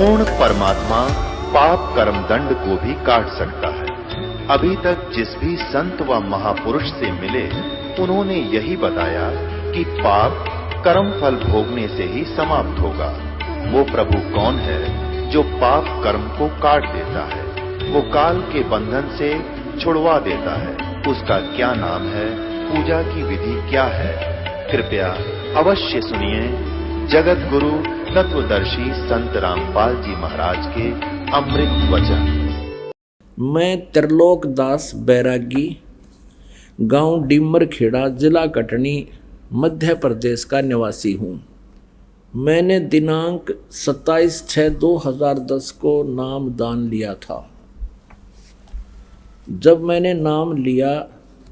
पूर्ण परमात्मा पाप कर्म दंड को भी काट सकता है। अभी तक जिस भी संत व महापुरुष से मिले उन्होंने यही बताया कि पाप कर्म फल भोगने से ही समाप्त होगा। वो प्रभु कौन है जो पाप कर्म को काट देता है, वो काल के बंधन से छुड़वा देता है। उसका क्या नाम है, पूजा की विधि क्या है? कृपया अवश्य सुनिए जगत गुरु तत्वदर्शी संत रामपाल जी महाराज के अमृत वचन। मैं त्रिलोक दास बैरागी, गांव डिमर खेड़ा, जिला कटनी, मध्य प्रदेश का निवासी हूँ। मैंने दिनांक 27/6/2010 को नाम दान लिया था। जब मैंने नाम लिया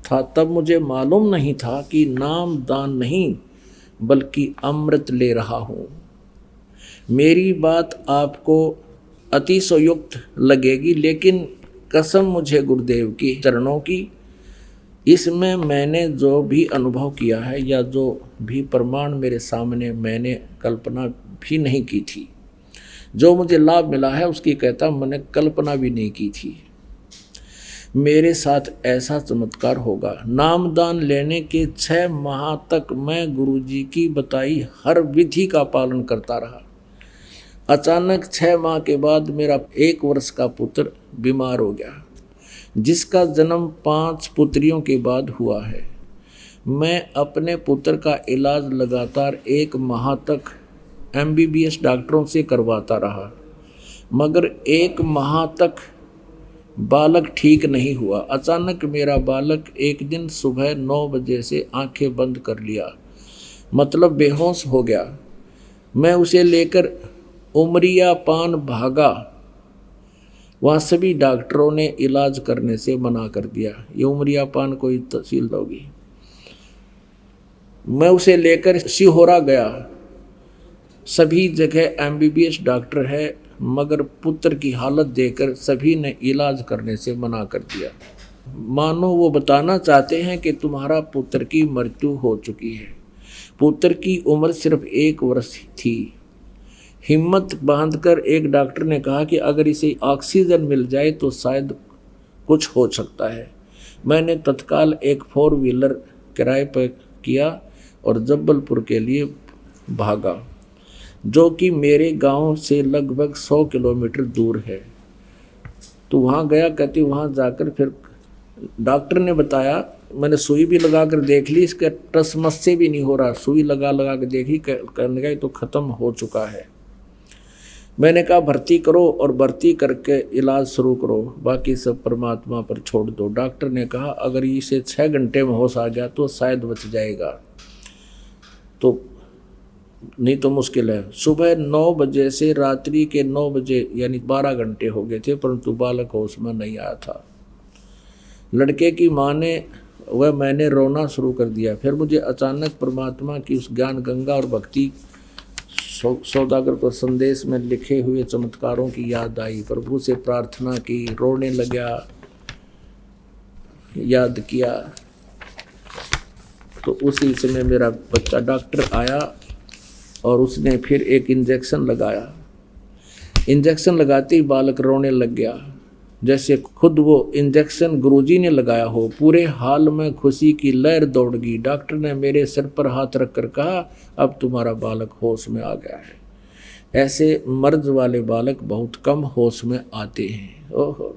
था तब मुझे मालूम नहीं था कि नाम दान नहीं बल्कि अमृत ले रहा हूँ। मेरी बात आपको अतिशयोक्त लगेगी, लेकिन कसम मुझे गुरुदेव की चरणों की, इसमें मैंने जो भी अनुभव किया है या जो भी प्रमाण मेरे सामने मैंने कल्पना भी नहीं की थी, जो मुझे लाभ मिला है उसकी कहता मैंने कल्पना भी नहीं की थी मेरे साथ ऐसा चमत्कार होगा। नामदान लेने के 6 माह तक मैं गुरुजी की बताई हर विधि का पालन करता रहा। अचानक 6 माह के बाद मेरा 1 वर्ष का पुत्र बीमार हो गया, जिसका जन्म 5 पुत्रियों के बाद हुआ है। मैं अपने पुत्र का इलाज लगातार 1 माह तक MBBS डॉक्टरों से करवाता रहा, मगर 1 माह तक बालक ठीक नहीं हुआ। अचानक मेरा बालक एक दिन सुबह 9 बजे से आंखें बंद कर लिया, मतलब बेहोश हो गया। मैं उसे लेकर उमरिया पान भागा। वहाँ सभी डॉक्टरों ने इलाज करने से मना कर दिया। ये उमरिया पान कोई तहसील होगी। मैं उसे लेकर सिहोरा गया। सभी जगह MBBS डॉक्टर है, मगर पुत्र की हालत देखकर सभी ने इलाज करने से मना कर दिया। मानो वो बताना चाहते हैं कि तुम्हारा पुत्र की मृत्यु हो चुकी है। पुत्र की उम्र सिर्फ 1 वर्ष थी। हिम्मत बांधकर एक डॉक्टर ने कहा कि अगर इसे ऑक्सीजन मिल जाए तो शायद कुछ हो सकता है। मैंने तत्काल एक 4 व्हीलर किराए पर किया और जबलपुर के लिए भागा, जो कि मेरे गांव से लगभग 100 किलोमीटर दूर है। तो वहाँ गया। कहती वहाँ जाकर फिर डॉक्टर ने बताया, मैंने सुई भी लगा कर देख ली, इसका टसमस से भी नहीं हो रहा। सुई लगा लगा के देखी, करने गई तो ख़त्म हो चुका है। मैंने कहा भर्ती करो और भर्ती करके इलाज शुरू करो, बाकी सब परमात्मा पर छोड़ दो। डॉक्टर ने कहा अगर इसे 6 घंटे में होश आ गया तो शायद बच जाएगा, तो नहीं तो मुश्किल है। सुबह 9 बजे से रात्रि के 9 बजे यानी 12 घंटे हो गए थे, परंतु बालक होश में नहीं आया था। लड़के की माँ ने वह मैंने रोना शुरू कर दिया। फिर मुझे अचानक परमात्मा की उस ज्ञान गंगा और भक्ति सौदागर को संदेश में लिखे हुए चमत्कारों की याद आई। प्रभु से प्रार्थना की, रोने लगा, याद किया। तो उसी समय मेरा बच्चा डॉक्टर आया और उसने फिर एक इंजेक्शन लगाया। इंजेक्शन लगाते ही बालक रोने लग गया, जैसे खुद वो इंजेक्शन गुरुजी ने लगाया हो। पूरे हाल में खुशी की लहर दौड़ गई। डॉक्टर ने मेरे सिर पर हाथ रखकर कहा अब तुम्हारा बालक होश में आ गया है। ऐसे मर्ज वाले बालक बहुत कम होश में आते हैं। ओहो।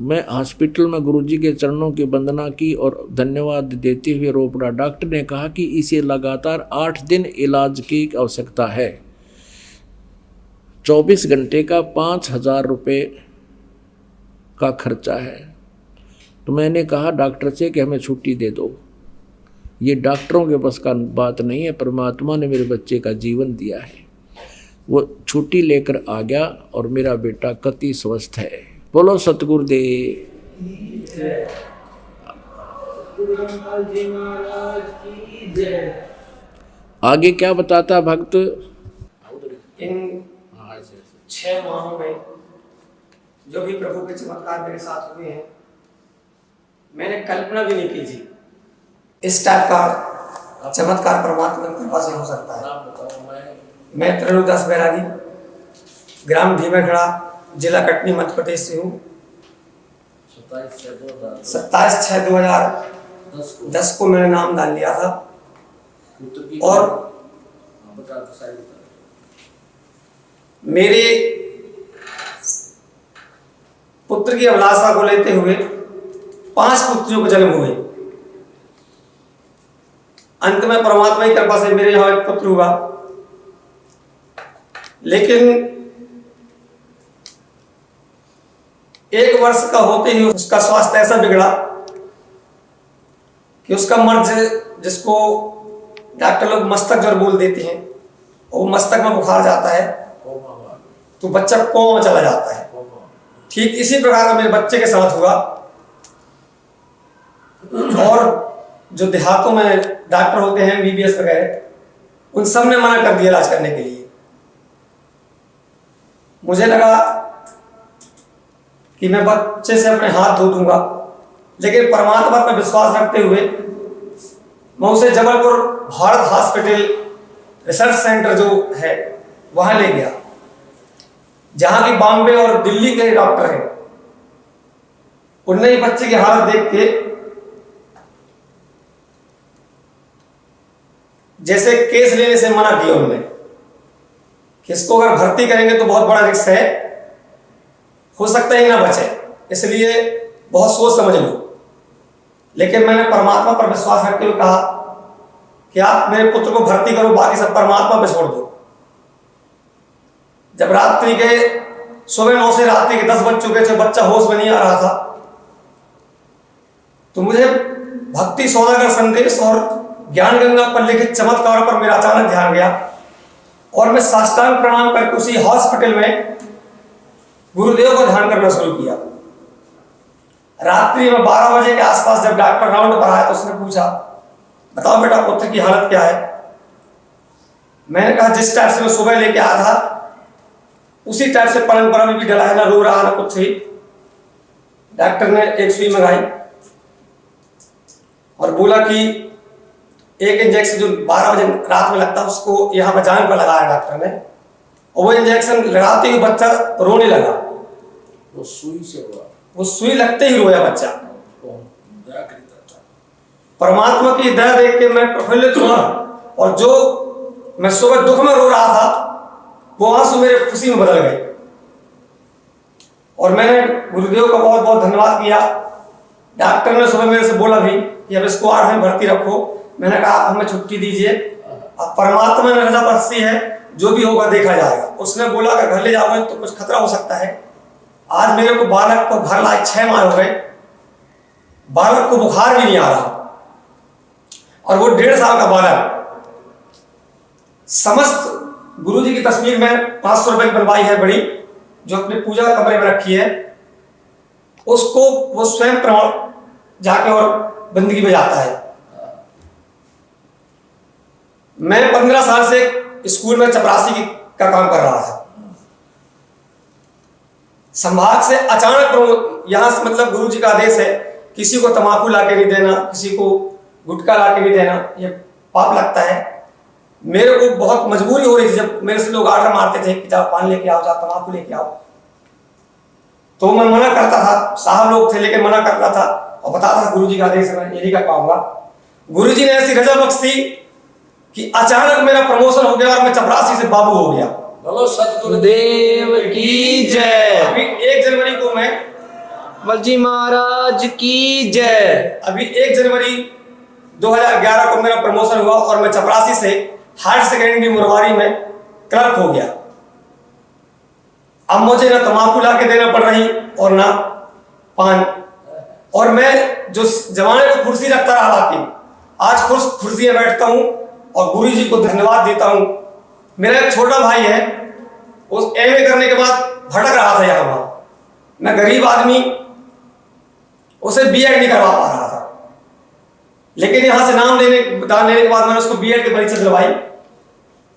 मैं हॉस्पिटल में गुरुजी के चरणों की वंदना की और धन्यवाद देते हुए रो पड़ा। डॉक्टर ने कहा कि इसे लगातार 8 दिन इलाज की आवश्यकता है। 24 घंटे का 5,000 रुपये का खर्चा है। तो मैंने कहा डॉक्टर से कि हमें छुट्टी दे दो, ये डॉक्टरों के बस का बात नहीं है, परमात्मा ने मेरे बच्चे का जीवन दिया है। वो छुट्टी लेकर आ गया और मेरा बेटा कति स्वस्थ है। बोलो सतगुरुदेव। आगे क्या बताता भक्त? इन 6 माहों में जो भी प्रभु के चमत्कार मेरे साथ हुए हैं, मैंने कल्पना भी नहीं की थी इस टाइप का चमत्कार परमात्मा की कृपा से हो सकता है। मैं त्रिलोक दास बैरागी ग्राम भीमरखड़ा, जिला कटनी, मध्य प्रदेश से हूँ। 27/6/2010 को मैंने नाम डाल लिया था। और मेरे पुत्र की अभिलाषा को लेते हुए 5 पुत्रियों को जन्म हुए। अंत में परमात्मा की कृपा से मेरे यहाँ एक पुत्र हुआ, लेकिन 1 वर्ष का होते ही उसका स्वास्थ्य ऐसा बिगड़ा कि उसका मर्ज, जिसको डॉक्टर लोग मस्तक ज्वर बोल देते हैं, और मस्तक में बुखार जाता है तो बच्चा कोमा में चला जाता है। ठीक इसी प्रकार का मेरे बच्चे के साथ हुआ। और जो देहातों में डॉक्टर होते हैं MBBS वगैरह, उन सब ने मना कर दिया इलाज करने के लिए। मुझे लगा कि मैं बच्चे से अपने हाथ धो दूंगा, लेकिन परमात्मा पर विश्वास रखते हुए मैं उसे Jabalpur Bharat hospital research centre जो है वहां ले गया, जहां की बॉम्बे और दिल्ली के डॉक्टर हैं। उनने ही बच्चे की हालत देख के जैसे केस लेने से मना किया उन्होंने कि इसको अगर भर्ती करेंगे तो बहुत बड़ा रिस्क है, हो सकता है ना बचे, इसलिए बहुत सोच समझ लो। लेकिन मैंने परमात्मा पर विश्वास रखते हुए कहा कि आप मेरे पुत्र को भर्ती करो, बाकी सब परमात्मा पर छोड़ दो। जब रात्रि के सुबह 9 से रात्रि के 10 बज चुके थे, बच्चा होश में नहीं आ रहा था, तो मुझे भक्ति सौदागर संदेश और ज्ञान गंगा पर लिखित चमत्कार पर मेरा अचानक ध्यान गया, और मैं साष्टांग प्रणाम करके उसी हॉस्पिटल में गुरुदेव को ध्यान करना शुरू किया। रात्रि में 12 बजे के आसपास जब डॉक्टर राउंड पर आया तो उसने पूछा, बताओ बेटा पुत्र की हालत क्या है। मैंने कहा जिस टाइप से मैं सुबह लेके आया था उसी टाइप से परंपरा में भी डला है, ना रो रहा ना कुछ ही। डॉक्टर ने एक सुई मंगाई और बोला कि एक इंजेक्शन जो 12 बजे रात में लगता है उसको यहाँ पर जान पर लगाया डॉक्टर ने, और वो इंजेक्शन लगाते ही बच्चा रोने लगा। वो सुई से हुआ, वो सुई लगते ही रोया बच्चा। परमात्मा की दया देख के मैं प्रफुल्लित हुआ, और जो मैं सुबह दुख में रो रहा था वो आंसू मेरे खुशी में बदल गए। और मैंने गुरुदेव का बहुत बहुत धन्यवाद किया। डॉक्टर ने सुबह मेरे से बोला भी कि अब इसको 8 में भर्ती रखो। मैंने कहा आप हमें छुट्टी दीजिए, अब परमात्मा ने रजा बख्शी है, जो भी होगा देखा जाएगा। उसने बोला अगर घर ले जाओगे तो कुछ खतरा हो सकता है। आज मेरे को बालक को घर लाए 6 माह हो गए, बालक को बुखार भी नहीं आ रहा, और वो 1.5 साल का बालक। समस्त गुरुजी की तस्वीर में 500 रुपए की बनवाई है बड़ी, जो अपने पूजा कमरे में रखी है, उसको वो स्वयं जाके और बंदगी में जाता है। मैं 15 साल से स्कूल में चपरासी का काम कर रहा था। संभाग से अचानक यहां से, मतलब गुरुजी का आदेश है किसी को तंबाकू लाके नहीं देना, किसी को गुटखा लाके नहीं देना, ये पाप लगता है। मेरे को बहुत मजबूरी हो रही थी, जब मेरे से लोग आर्डर मारते थे कि जाओ पान लेके आओ, जाओ तंबाकू लेके आओ, तो मैं मना करता था। साहब लोग थे लेकिन मना करता था और बताता था गुरुजी का आदेश है, मैं ये नहीं कर पाऊंगा। गुरुजी ने ऐसी रजा बख्शी कि अचानक मेरा प्रमोशन हो गया और मैं चपरासी से बाबू हो गया। बोलो सतगुरुदेव की जय। अभी 1 जनवरी को मैं, बलजी महाराज की जय। अभी 1 जनवरी 2011 को मेरा प्रमोशन हुआ और मैं चपरासी से हायर सेकेंडरी मुरवारी में क्लर्क हो गया। अब मुझे ना तंबाकू ला के देना पड़ रही और ना पान, और मैं जो जमाने को कुर्सी रखता रहा लाके, आज कुर्सी में बैठता हूं और गुरु जी को धन्यवाद देता हूं। मेरा एक छोटा भाई है, उस MA करने के बाद भटक रहा था यहाँ वहां। मैं गरीब आदमी, उसे B.Ed नहीं करवा पा रहा था, लेकिन यहां से नाम लेने के बाद मैंने उसको B.Ed की परीक्षा दिलवाई।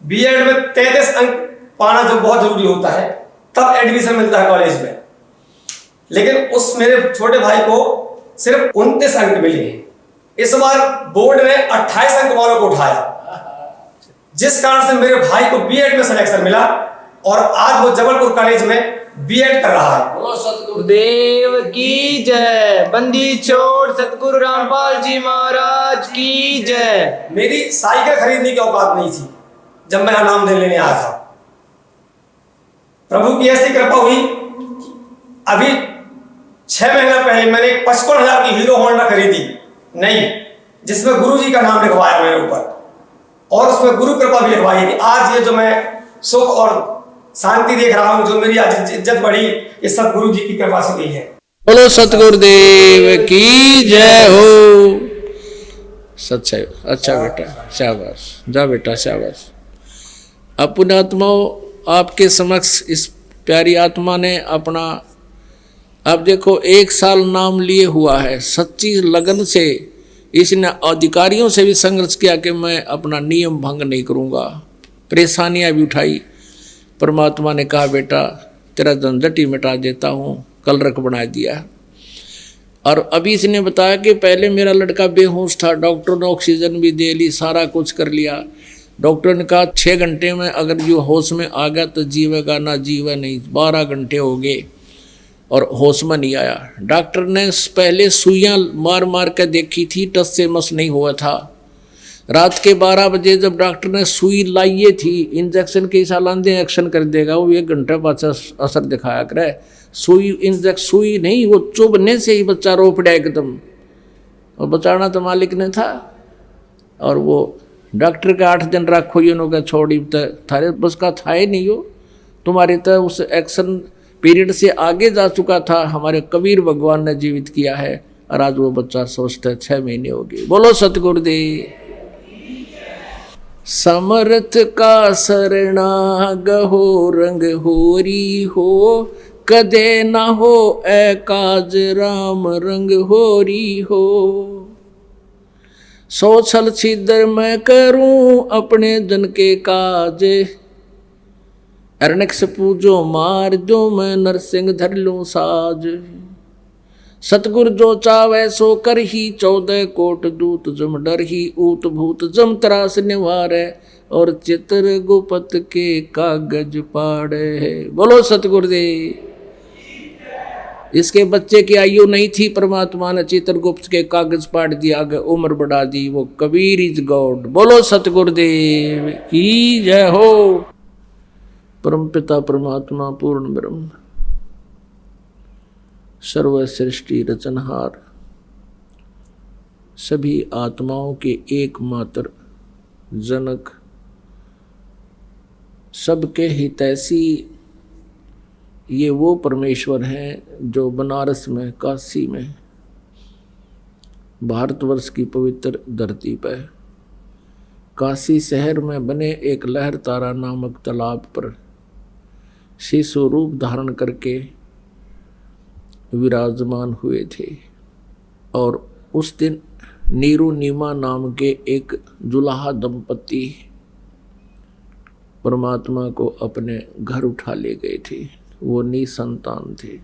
B.Ed में 33 अंक पाना जो बहुत जरूरी होता है, तब एडमिशन मिलता है कॉलेज में। लेकिन उस मेरे छोटे भाई को सिर्फ 29 अंक मिले हैं। इस बार बोर्ड ने 28 अंक वालों को उठाया, जिस कारण से मेरे भाई को B.Ed में सिलेक्शन मिला और आज वो जबलपुर कॉलेज में बीएड कर रहा है। बोलो सतगुरु गुरुदेव की जय। बंदी छोड़ सतगुरु रामपाल जी महाराज की जय। मेरी साइकिल खरीदने की औकात नहीं थी जब मैं नाम दे लेने आया था। प्रभु की ऐसी कृपा हुई, अभी 6 महीना पहले मैंने 55,000 की हीरो होंडा खरीदी नहीं, जिसमें गुरु जी का नाम लिखवाया मैंने ऊपर, और उसमें गुरु कृपा भी लिखवाई थी। आज ये जो मैं सुख और शांति देख रहा हूं, जो मेरी आज इज्जत बढ़ी, ये सब गुरु जी की कृपा से हुई है। बोलो सतगुरुदेव की जय हो। सच्चा, अच्छा बेटा, शाबाश, जा बेटा शाबाश। अब पुण्यात्माओं, आपके समक्ष इस प्यारी आत्मा ने अपना, अब देखो 1 साल नाम लिए हुआ है, सच्ची लगन से इसने अधिकारियों से भी संघर्ष किया कि मैं अपना नियम भंग नहीं करूंगा, परेशानियां भी उठाई। परमात्मा ने कहा बेटा तेरा झंझट ही मिटा देता हूँ, कल रख बना दिया। और अभी इसने बताया कि पहले मेरा लड़का बेहोश था, डॉक्टर ने ऑक्सीजन भी दे ली, सारा कुछ कर लिया। डॉक्टर ने कहा 6 घंटे में अगर जो होश में आ गया तो जीवेगा, ना जीवे नहीं। 12 घंटे हो गए और होश में नहीं आया। डॉक्टर ने पहले सुइयां मार मार कर देखी थी, टस से मस नहीं हुआ था। रात के 12 बजे जब डॉक्टर ने सुई लाई थी, इंजेक्शन के सालांदे एक्शन कर देगा, वो 1 घंटा बाद असर दिखाया करे। सुई नहीं, वो चुभने से ही बच्चा रो पड़ा एकदम, और बचाना तो मालिक ने था। और वो डॉक्टर का 8 दिन रखो, ये छोड़ी थारे बस का था ही नहीं, हो तुम्हारे तो उस एक्शन पीरियड से आगे जा चुका था। हमारे कबीर भगवान ने जीवित किया है, और आज वो बच्चा स्वस्थ है, 6 महीने हो गए। बोलो सतगुरुदेव। समर्थ का शरणाग हो, रंग होरी हो, कदे ना हो ए काज राम रंग होरी हो। सो छल छिद्र मैं करूं अपने जन के काज, अरण्यक पूजो मार जो मैं नरसिंह धर लूं साज। सतगुर जो चावै सो कर ही, 14 कोट दूत जम डर ही, ऊत भूत जम त्रास निवारै, और चित्र गुपत के कागज पाड़े। बोलो सतगुरुदेव। इसके बच्चे की आयु नहीं थी, परमात्मा ने चित्रगुप्त के कागज पाड़ दिया, आगे उम्र बढ़ा दी। वो कबीर इज गॉड। बोलो सतगुरुदेव की जय हो। परम पिता परमात्मा पूर्ण ब्रह्म, सर्व सृष्टि रचनहार, सभी आत्माओं के एकमात्र जनक, सबके हितैषी, ये वो परमेश्वर हैं जो बनारस में, काशी में, भारतवर्ष की पवित्र धरती पर, काशी शहर में बने एक लहर तारा नामक तालाब पर शिशु रूप धारण करके विराजमान हुए थे। और उस दिन नीरू नीमा नाम के एक जुलाहा दंपति परमात्मा को अपने घर उठा ले गए थे। वो निसंतान थे।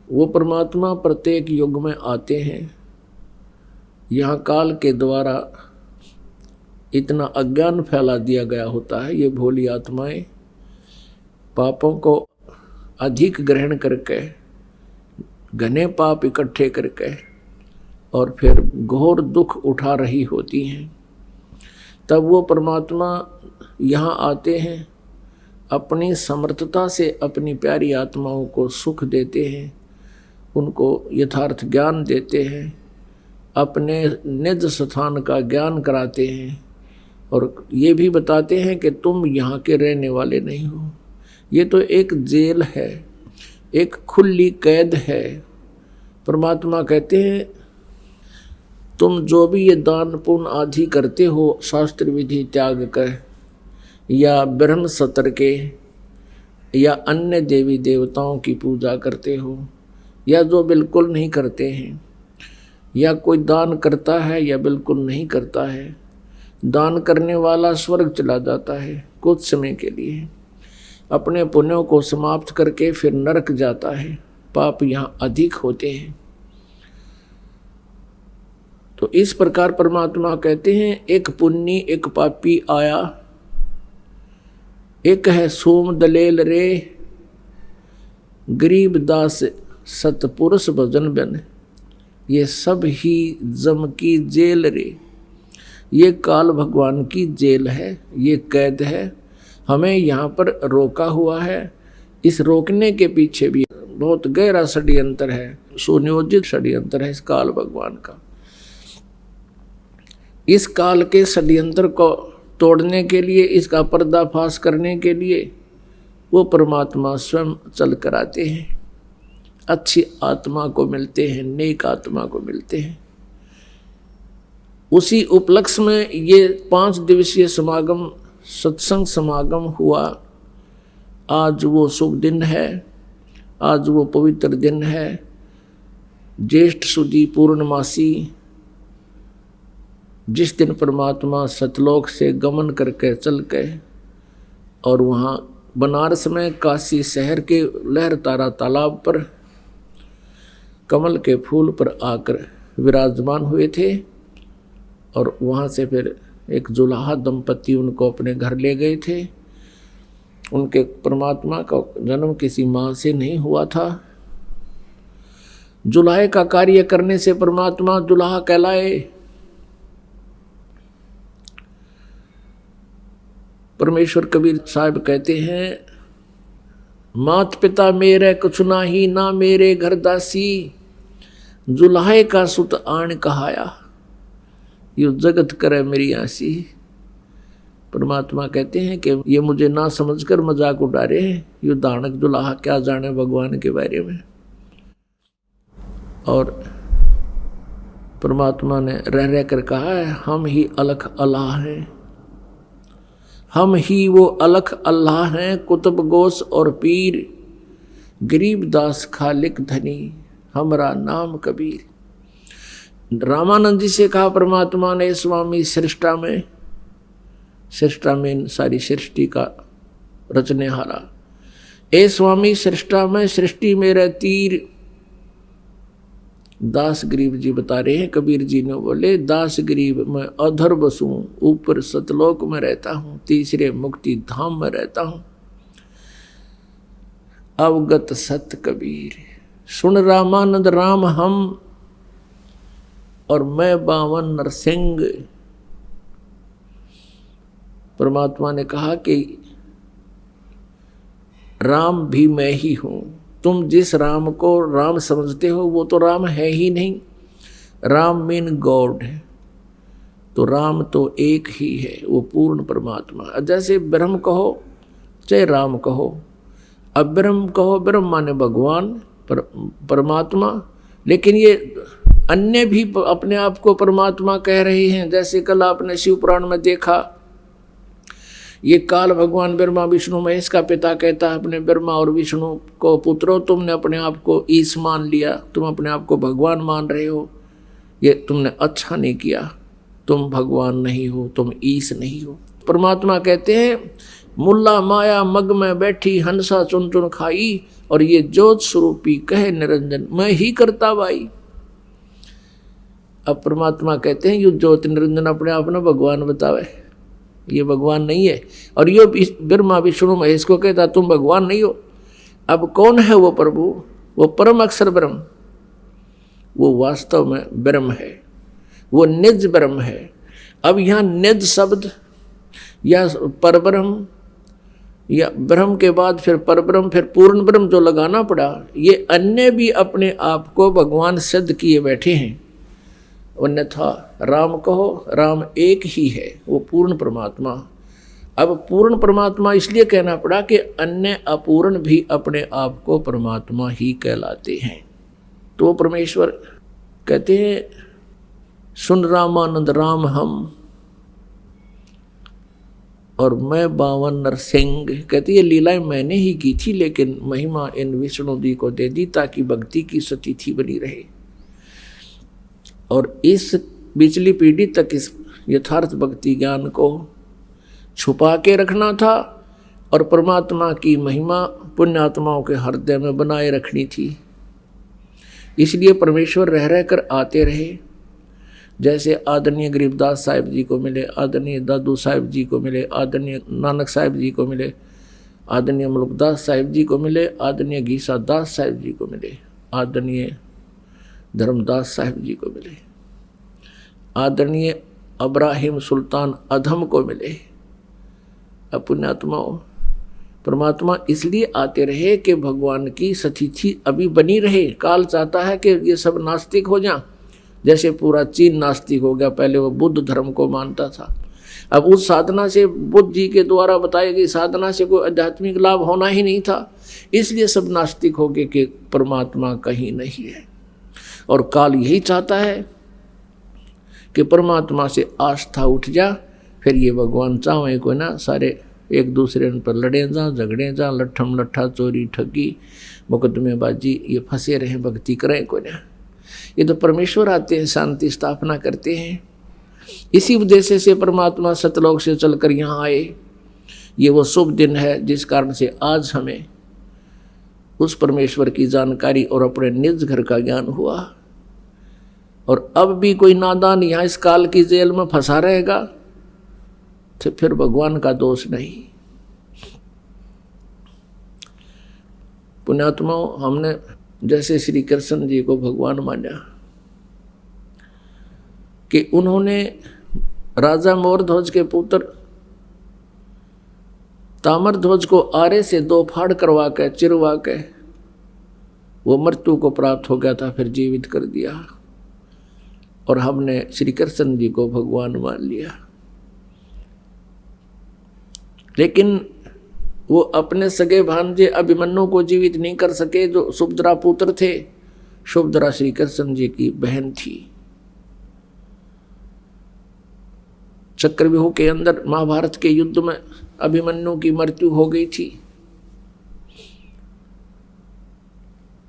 वो परमात्मा प्रत्येक युग में आते हैं। यहाँ काल के द्वारा इतना अज्ञान फैला दिया गया होता है, ये भोली आत्माएं पापों को अधिक ग्रहण करके, घने पाप इकट्ठे करके, और फिर घोर दुख उठा रही होती हैं। तब वो परमात्मा यहाँ आते हैं, अपनी समर्थता से अपनी प्यारी आत्माओं को सुख देते हैं, उनको यथार्थ ज्ञान देते हैं, अपने निज स्थान का ज्ञान कराते हैं, और ये भी बताते हैं कि तुम यहाँ के रहने वाले नहीं हो। ये तो एक जेल है, एक खुली कैद है। परमात्मा कहते हैं तुम जो भी ये दान पुण्य आदि करते हो, शास्त्र विधि त्याग कर, या ब्रह्म सत्र के, या अन्य देवी देवताओं की पूजा करते हो, या जो बिल्कुल नहीं करते हैं, या कोई दान करता है या बिल्कुल नहीं करता है, दान करने वाला स्वर्ग चला जाता है कुछ समय के लिए, अपने पुण्यों को समाप्त करके फिर नरक जाता है। पाप यहाँ अधिक होते हैं। तो इस प्रकार परमात्मा कहते हैं एक पुण्य एक पापी आया, एक है सोम दलेल रे, गरीब दास सतपुरुष भजन बन, ये सब ही जम की जेल रे। ये काल भगवान की जेल है, ये कैद है, हमें यहाँ पर रोका हुआ है। इस रोकने के पीछे भी बहुत गहरा षड्यंत्र है, सुनियोजित षड्यंत्र है इस काल भगवान का। इस काल के षड्यंत्र को तोड़ने के लिए, इसका पर्दाफाश करने के लिए वो परमात्मा स्वयं चल कर आते हैं, अच्छी आत्मा को मिलते हैं, नेक आत्मा को मिलते हैं। उसी उपलक्ष्य में ये 5 दिवसीय समागम, सत्संग समागम हुआ। आज वो शुभ दिन है, आज वो पवित्र दिन है, ज्येष्ठ सुदी पूर्णमासी, जिस दिन परमात्मा सतलोक से गमन करके चल गए और वहाँ बनारस में काशी शहर के लहरतारा तालाब पर कमल के फूल पर आकर विराजमान हुए थे। और वहाँ से फिर एक जुलाहा दंपति उनको अपने घर ले गए थे। उनके परमात्मा का जन्म किसी माँ से नहीं हुआ था। जुलाहे का कार्य करने से परमात्मा जुलाहा कहलाए। परमेश्वर कबीर साहब कहते हैं, मात पिता मेरे कुछ नाही, ना मेरे घर दासी, जुलाहे का सुत आन कहाया, यो जगत करे मेरी आसी। परमात्मा कहते हैं कि ये मुझे ना समझकर मजाक उड़ा रहे हैं, यो दानक जुलाहा क्या जाने भगवान के बारे में। और परमात्मा ने रह रह कर कहा है, हम ही अलख अल्लाह हैं, हम ही वो अलख अल्लाह हैं, कुतुब गोस और पीर, गरीब दास खालिक धनी, हमारा नाम कबीर। रामानंद जी से कहा परमात्मा ने, स्वामी सृष्टा में सारी सृष्टि का रचने हारा, ए स्वामी सृष्टा में सृष्टि मेरे तीर। दास गरीब जी बता रहे हैं, कबीर जी ने बोले, दास गरीब मैं अधर बसूं, ऊपर सतलोक में रहता हूँ, तीसरे मुक्ति धाम में रहता हूँ। अवगत सत कबीर, सुन रामानंद राम हम, और मैं 52 नरसिंह। परमात्मा ने कहा कि राम भी मैं ही हूँ। तुम जिस राम को राम समझते हो वो तो राम है ही नहीं। राम मीन गॉड है, तो राम तो एक ही है, वो पूर्ण परमात्मा। जैसे ब्रह्म कहो चाहे राम कहो, अब ब्रह्म कहो, ब्रह्म माने भगवान परमात्मा, लेकिन ये अन्य भी अपने आप को परमात्मा कह रहे हैं। जैसे कल आपने शिव पुराण में देखा, ये काल भगवान ब्रह्मा विष्णु महेश का पिता कहता है अपने ब्रह्मा और विष्णु को, पुत्रो तुमने अपने आप को ईश मान लिया, तुम अपने आप को भगवान मान रहे हो, ये तुमने अच्छा नहीं किया, तुम भगवान नहीं हो, तुम ईश नहीं हो। परमात्मा कहते हैं, मुल्ला माया मग में बैठी हंसा चुन चुन खाई, और ये ज्योत स्वरूपी कहे निरंजन मैं ही करता भाई। अब परमात्मा कहते हैं, ये ज्योत निरंजन अपने आप ने भगवान बतावे, ये भगवान नहीं है। और ये ब्रह्मा विष्णु महेश को कहता तुम भगवान नहीं हो। अब कौन है वो प्रभु? वो परम अक्षर ब्रह्म, वो वास्तव में ब्रह्म है, वो निज ब्रह्म है। अब यहाँ निज शब्द या परब्रह्म या ब्रह्म के बाद फिर परब्रह्म, फिर पूर्ण ब्रह्म जो लगाना पड़ा, ये अन्य भी अपने आप को भगवान सिद्ध किए बैठे हैं। अन्यथा राम कहो, राम एक ही है, वो पूर्ण परमात्मा। अब पूर्ण परमात्मा इसलिए कहना पड़ा कि अन्य अपूर्ण भी अपने आप को परमात्मा ही कहलाते हैं। तो परमेश्वर कहते हैं, सुन रामानंद राम हम, और मैं 52 नरसिंह। कहते ये लीलाएं मैंने ही की थी, लेकिन महिमा इन विष्णु जी को दे दी ताकि भक्ति की सतिथि बनी रहे। और इस पिछली पीढ़ी तक इस यथार्थ भक्ति ज्ञान को छुपा के रखना था और परमात्मा की महिमा पुण्यात्माओं के हृदय में बनाए रखनी थी। इसलिए परमेश्वर रह रह कर आते रहे। जैसे आदरणीय गरीबदास साहिब जी को मिले, आदरणीय दादू साहिब जी को मिले, आदरणीय नानक साहिब जी को मिले, आदरणीय मुल्कदास साहिब जी को मिले, आदरणीय गीसा दास साहिब जी को मिले, आदरणीय धर्मदास साहिब जी को मिले, आदरणीय अब्राहिम सुल्तान अधम को मिले। अब पुण्यात्माओं, परमात्मा इसलिए आते रहे कि भगवान की सतिथि अभी बनी रहे। काल चाहता है कि ये सब नास्तिक हो जाएं, जैसे पूरा चीन नास्तिक हो गया। पहले वो बुद्ध धर्म को मानता था, अब उस साधना से, बुद्ध जी के द्वारा बताई गई साधना से कोई आध्यात्मिक लाभ होना ही नहीं था, इसलिए सब नास्तिक हो गए कि परमात्मा कहीं नहीं है। और काल यही चाहता है कि परमात्मा से आस्था उठ जा, फिर ये भगवान चाहे को ना सारे एक दूसरे पर लड़े जा, झगड़े जा, लट्ठम लट्ठा, चोरी ठगी, मुकदमेबाजी, ये फंसे रहे, भक्ति करें को ना। ये तो परमेश्वर आते हैं, शांति स्थापना करते हैं। इसी उद्देश्य से परमात्मा सतलोक से चलकर यहाँ आए। ये वो शुभ दिन है जिस कारण से आज हमें उस परमेश्वर की जानकारी और अपने निज घर का ज्ञान हुआ। और अब भी कोई नादान यहाँ इस काल की जेल में फंसा रहेगा तो फिर भगवान का दोष नहीं। पुण्यात्माओं, हमने जैसे श्री कृष्ण जी को भगवान माना कि उन्होंने राजा मोरध्वज के पुत्र ताम्रध्वज को आरे से 2 फाड़ करवा के, चिरवा के वो मृत्यु को प्राप्त हो गया था, फिर जीवित कर दिया। और हमने श्री कृष्ण जी को भगवान मान लिया। लेकिन वो अपने सगे भांजे अभिमन्यु को जीवित नहीं कर सके, जो सुभद्रा पुत्र थे। सुभद्रा श्री कृष्ण जी की बहन थी। चक्रव्यूह के अंदर महाभारत के युद्ध में अभिमन्यु की मृत्यु हो गई थी।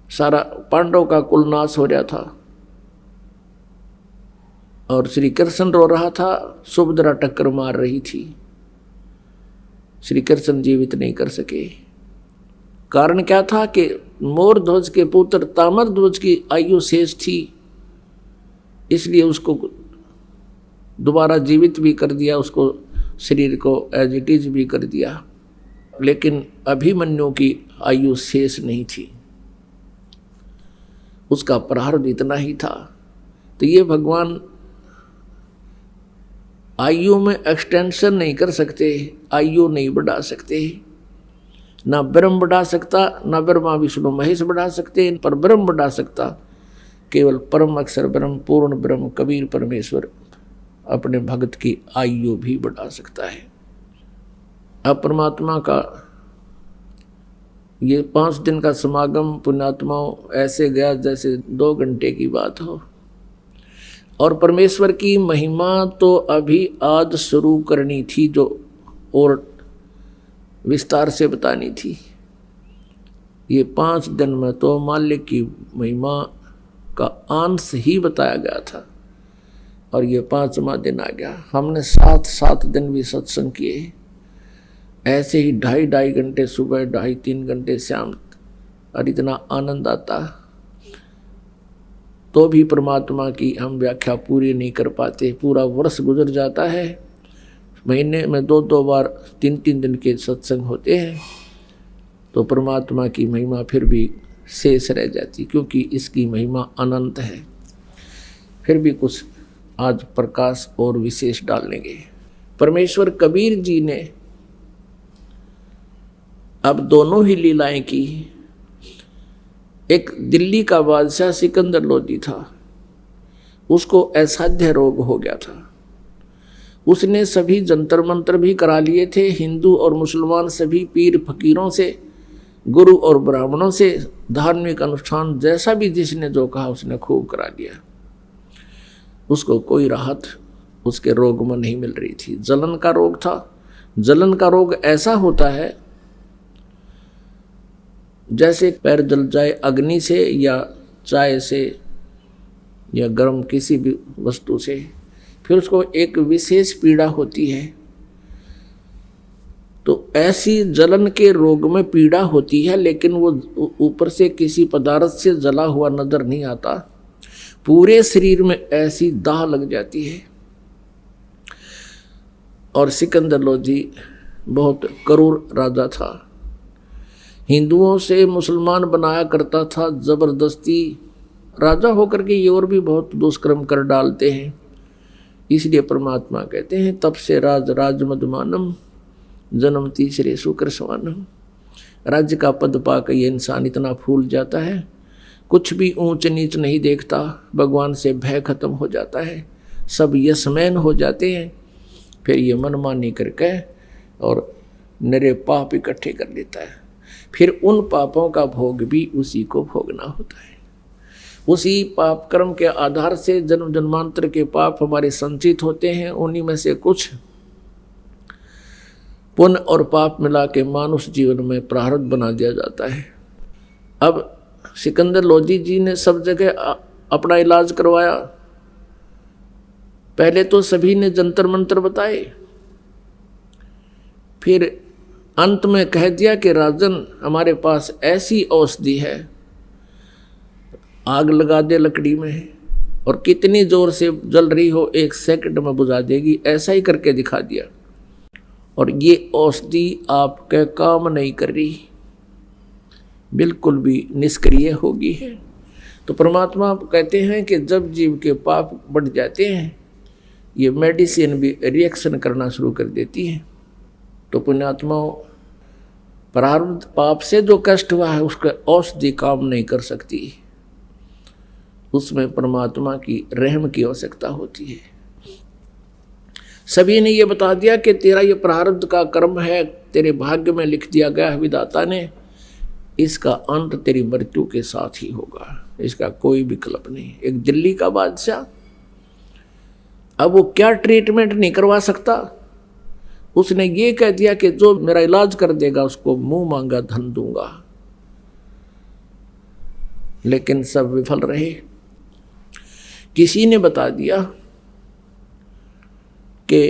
सारा पांडव का कुल नाश हो रहा था और श्री कृष्ण रो रहा था, सुभद्रा टक्कर मार रही थी। श्री कृष्ण जीवित नहीं कर सके। कारण क्या था कि मोरध्वज के पुत्र ताम्रध्वज की आयु शेष थी, इसलिए उसको दोबारा जीवित भी कर दिया, उसको शरीर को एज इट इज भी कर दिया। लेकिन अभिमन्यु की आयु शेष नहीं थी, उसका प्रारब्ध इतना ही था। तो ये भगवान आयु में एक्सटेंशन नहीं कर सकते, आयु नहीं बढ़ा सकते। ना ब्रह्म बढ़ा सकता, ना ब्रह्मा विष्णु महेश बढ़ा सकते, पर ब्रह्म बढ़ा सकता केवल परम अक्षर ब्रह्म, पूर्ण ब्रह्म कबीर परमेश्वर अपने भक्त की आयु भी बढ़ा सकता है। अब परमात्मा का ये 5 दिन का समागम पुण्यात्माओं ऐसे गया जैसे 2 घंटे की बात हो। और परमेश्वर की महिमा तो अभी आज शुरू करनी थी, जो और विस्तार से बतानी थी। ये 5 दिन में तो माल्य की महिमा का अंश ही बताया गया था और ये 5वां दिन आ गया। हमने 7 दिन भी सत्संग किए, ऐसे ही 2.5 घंटे सुबह, 2.5-3 घंटे शाम, और इतना आनंद आता तो भी परमात्मा की हम व्याख्या पूरी नहीं कर पाते। पूरा वर्ष गुजर जाता है, महीने में 2-2 बार 3-3 दिन के सत्संग होते हैं, तो परमात्मा की महिमा फिर भी शेष रह जाती, क्योंकि इसकी महिमा अनंत है। फिर भी कुछ आज प्रकाश और विशेष डालेंगे। परमेश्वर कबीर जी ने अब दोनों ही लीलाएं की। एक दिल्ली का बादशाह सिकंदर लोदी था, उसको असाध्य रोग हो गया था। उसने सभी जंतर मंत्र भी करा लिए थे, हिंदू और मुसलमान सभी पीर फकीरों से, गुरु और ब्राह्मणों से, धार्मिक अनुष्ठान जैसा भी जिसने जो कहा उसने खूब करा लिया। उसको कोई राहत उसके रोग में नहीं मिल रही थी। जलन का रोग था। जलन का रोग ऐसा होता है जैसे पैर जल जाए अग्नि से या चाय से या गर्म किसी भी वस्तु से, फिर उसको एक विशेष पीड़ा होती है। तो ऐसी जलन के रोग में पीड़ा होती है, लेकिन वो ऊपर से किसी पदार्थ से जला हुआ नजर नहीं आता। पूरे शरीर में ऐसी दाह लग जाती है। और सिकंदर लोधी बहुत क्रूर राजा था, हिंदुओं से मुसलमान बनाया करता था जबरदस्ती। राजा होकर के ये और भी बहुत दुष्कर्म कर डालते हैं। इसलिए परमात्मा कहते हैं तब से राज राज मधुमानम जन्म तीसरे शुक्र सवानम। राज्य का पद पाकर ये इंसान इतना फूल जाता है, कुछ भी ऊंच नीच नहीं देखता, भगवान से भय खत्म हो जाता है, सब यशमैन हो जाते हैं। फिर ये मनमानी करके और नरे पाप इकट्ठे कर लेता है, फिर उन पापों का भोग भी उसी को भोगना होता है। उसी पाप कर्म के आधार से जन्म जन्मांतर के पाप हमारे संचित होते हैं, उन्हीं में से कुछ पुण्य और पाप मिला के मानुष जीवन में प्रारब्ध बना दिया जाता है। अब सिकंदर लोधी जी ने सब जगह अपना इलाज करवाया। पहले तो सभी ने जंतर मंत्र बताए, फिर अंत में कह दिया कि राजन हमारे पास ऐसी औषधि है, आग लगा दे लकड़ी में और कितनी जोर से जल रही हो 1 सेकंड में बुझा देगी। ऐसा ही करके दिखा दिया। और ये औषधि आपके काम नहीं कर रही, बिल्कुल भी निष्क्रिय होगी है। तो परमात्मा कहते हैं कि जब जीव के पाप बढ़ जाते हैं, ये मेडिसिन भी रिएक्शन करना शुरू कर देती है। तो पुण्यात्माओं, प्रारब्ध पाप से जो कष्ट हुआ है उसका औषधि काम नहीं कर सकती, उसमें परमात्मा की रहम की आवश्यकता होती है। सभी ने ये बता दिया कि तेरा ये प्रारब्ध का कर्म है, तेरे भाग्य में लिख दिया गया है विधाता ने, इसका अंत तेरी मृत्यु के साथ ही होगा, इसका कोई विकल्प नहीं। एक दिल्ली का बादशाह, अब वो क्या ट्रीटमेंट नहीं करवा सकता, उसने ये कह दिया कि जो मेरा इलाज कर देगा उसको मुंह मांगा धन दूंगा। लेकिन सब विफल रहे। किसी ने बता दिया कि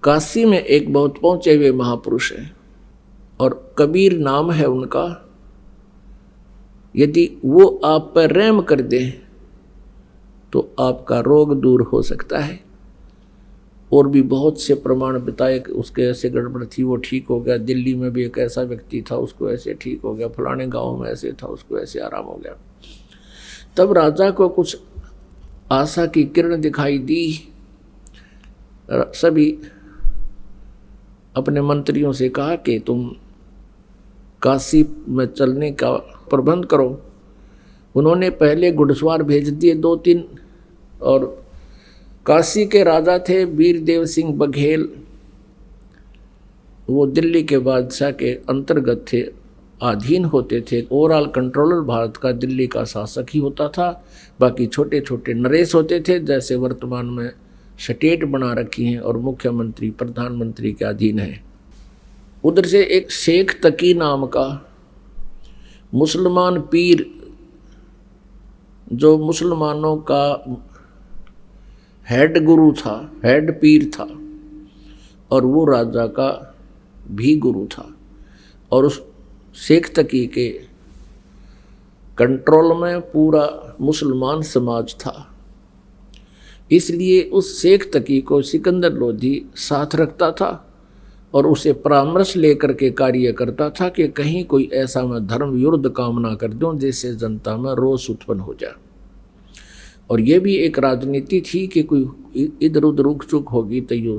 काशी में एक बहुत पहुंचे हुए महापुरुष हैं और कबीर नाम है उनका, यदि वो आप पर रहम कर दे तो आपका रोग दूर हो सकता है। और भी बहुत से प्रमाण बताए कि उसके ऐसे गड़बड़ थी, वो ठीक हो गया। दिल्ली में भी एक ऐसा व्यक्ति था, उसको ऐसे ठीक हो गया। फलाने गांव में ऐसे था, उसको ऐसे आराम हो गया। तब राजा को कुछ आशा की किरण दिखाई दी। सभी अपने मंत्रियों से कहा कि तुम काशी में चलने का प्रबंध करो। उन्होंने पहले घुड़सवार भेज दिए 2-3, और काशी के राजा थे वीरदेव सिंह बघेल, वो दिल्ली के बादशाह के अंतर्गत थे, अधीन होते थे। ओवरऑल कंट्रोलर भारत का दिल्ली का शासक ही होता था, बाकी छोटे छोटे नरेश होते थे, जैसे वर्तमान में स्टेट बना रखी हैं और मुख्यमंत्री प्रधानमंत्री के अधीन है। उधर से एक शेख तकी नाम का मुसलमान पीर, जो मुसलमानों का हेड गुरु था, हेड पीर था, और वो राजा का भी गुरु था, और उस शेख तकी के कंट्रोल में पूरा मुसलमान समाज था। इसलिए उस शेख तकी को सिकंदर लोधी साथ रखता था और उसे परामर्श लेकर के कार्य करता था कि कहीं कोई ऐसा मैं धर्म विरुद्ध काम ना कर दूं जिससे जनता में रोष उत्पन्न हो जाए। और ये भी एक राजनीति थी कि कोई इधर उधर रुक चुक होगी तो ये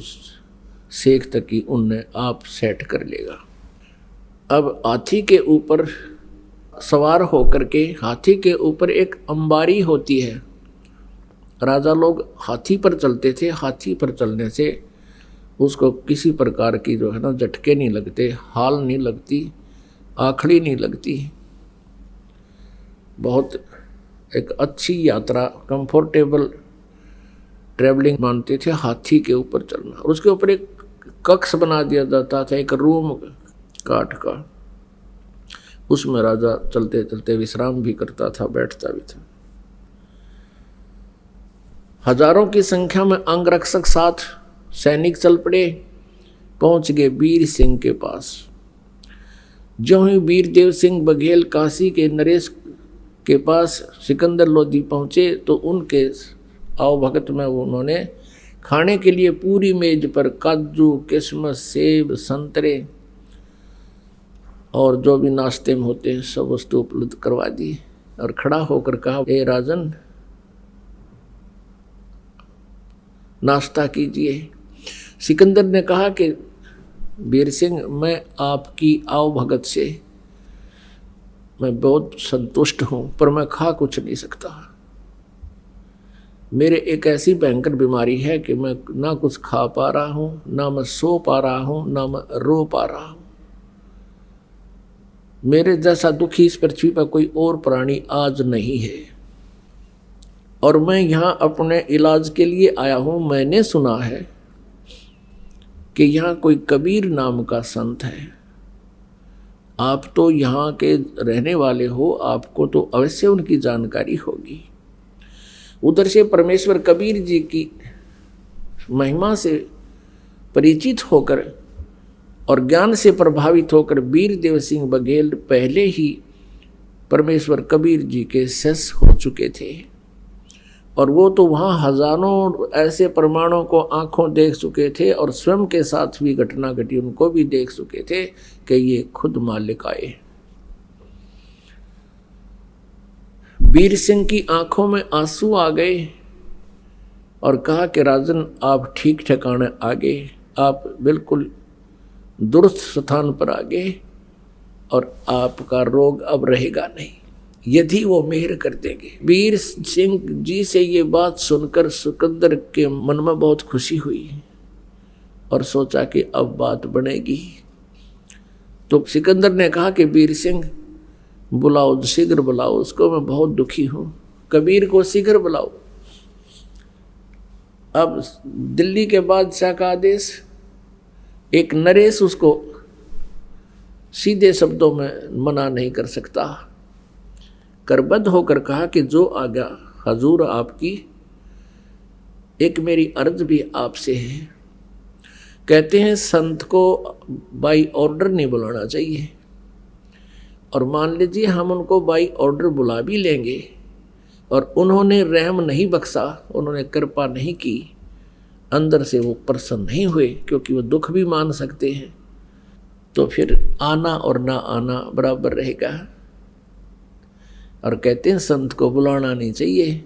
शेख तकी उनने आप सेट कर लेगा। अब हाथी के ऊपर सवार होकर के, हाथी के ऊपर एक अंबारी होती है, राजा लोग हाथी पर चलते थे। हाथी पर चलने से उसको किसी प्रकार की जो है ना झटके नहीं लगते, हाल नहीं लगती, आखड़ी नहीं लगती। बहुत एक अच्छी यात्रा, कंफर्टेबल ट्रैवलिंग मानते थे हाथी के ऊपर चलना। और उसके ऊपर एक कक्ष बना दिया जाता था, एक रूम काठ का, उसमें राजा चलते चलते विश्राम भी करता था, बैठता भी था। हजारों की संख्या में अंगरक्षक साथ सैनिक चल पड़े, पहुंच गए वीर सिंह के पास। जो ही वीरदेव सिंह बघेल काशी के नरेश के पास सिकंदर लोधी पहुँचे तो उनके आओ भगत में उन्होंने खाने के लिए पूरी मेज पर काजू, किशमिश, सेब, संतरे और जो भी नाश्ते में होते हैं सब वस्तु उपलब्ध करवा दी और खड़ा होकर कहा, ए राजन नाश्ता कीजिए। सिकंदर ने कहा कि वीर सिंह, मैं आपकी आओ भगत से मैं बहुत संतुष्ट हूँ, पर मैं खा कुछ नहीं सकता। मेरे एक ऐसी भयंकर बीमारी है कि मैं ना कुछ खा पा रहा हूँ, ना मैं सो पा रहा हूँ, ना मैं रो पा रहा हूँ। मेरे जैसा दुखी इस पृथ्वी पर कोई और प्राणी आज नहीं है और मैं यहाँ अपने इलाज के लिए आया हूँ। मैंने सुना है कि यहाँ कोई कबीर नाम का संत है। आप तो यहाँ के रहने वाले हो, आपको तो अवश्य उनकी जानकारी होगी। उधर से परमेश्वर कबीर जी की महिमा से परिचित होकर और ज्ञान से प्रभावित होकर वीरदेव सिंह बघेल पहले ही परमेश्वर कबीर जी के शिष्य हो चुके थे और वो तो वहाँ हजारों ऐसे प्रमाणों को आंखों देख चुके थे और स्वयं के साथ भी घटना घटी उनको भी देख चुके थे कि ये खुद मालिक आए। वीर सिंह की आंखों में आंसू आ गए और कहा कि राजन, आप ठीक ठिकाने आ गए, आप बिल्कुल दुरुस्त स्थान पर आ गए और आपका रोग अब रहेगा नहीं, यदि वो मेहर कर देंगे। वीर सिंह जी से ये बात सुनकर सिकंदर के मन में बहुत खुशी हुई और सोचा कि अब बात बनेगी। तो सिकंदर ने कहा कि वीर सिंह बुलाओ, शीघ्र बुलाओ उसको, मैं बहुत दुखी हूँ, कबीर को शीघ्र बुलाओ। अब दिल्ली के बादशाह का आदेश, एक नरेश उसको सीधे शब्दों में मना नहीं कर सकता। करबद्ध होकर कहा कि जो आज्ञा हजूर आपकी, एक मेरी अर्ज भी आपसे है। कहते हैं संत को बाई ऑर्डर नहीं बुलाना चाहिए और मान लीजिए हम उनको बाई ऑर्डर बुला भी लेंगे और उन्होंने रहम नहीं बख्शा, उन्होंने कृपा नहीं की, अंदर से वो प्रसन्न नहीं हुए क्योंकि वो दुख भी मान सकते हैं, तो फिर आना और ना आना बराबर रहेगा। और कहते हैं संत को बुलाना नहीं चाहिए,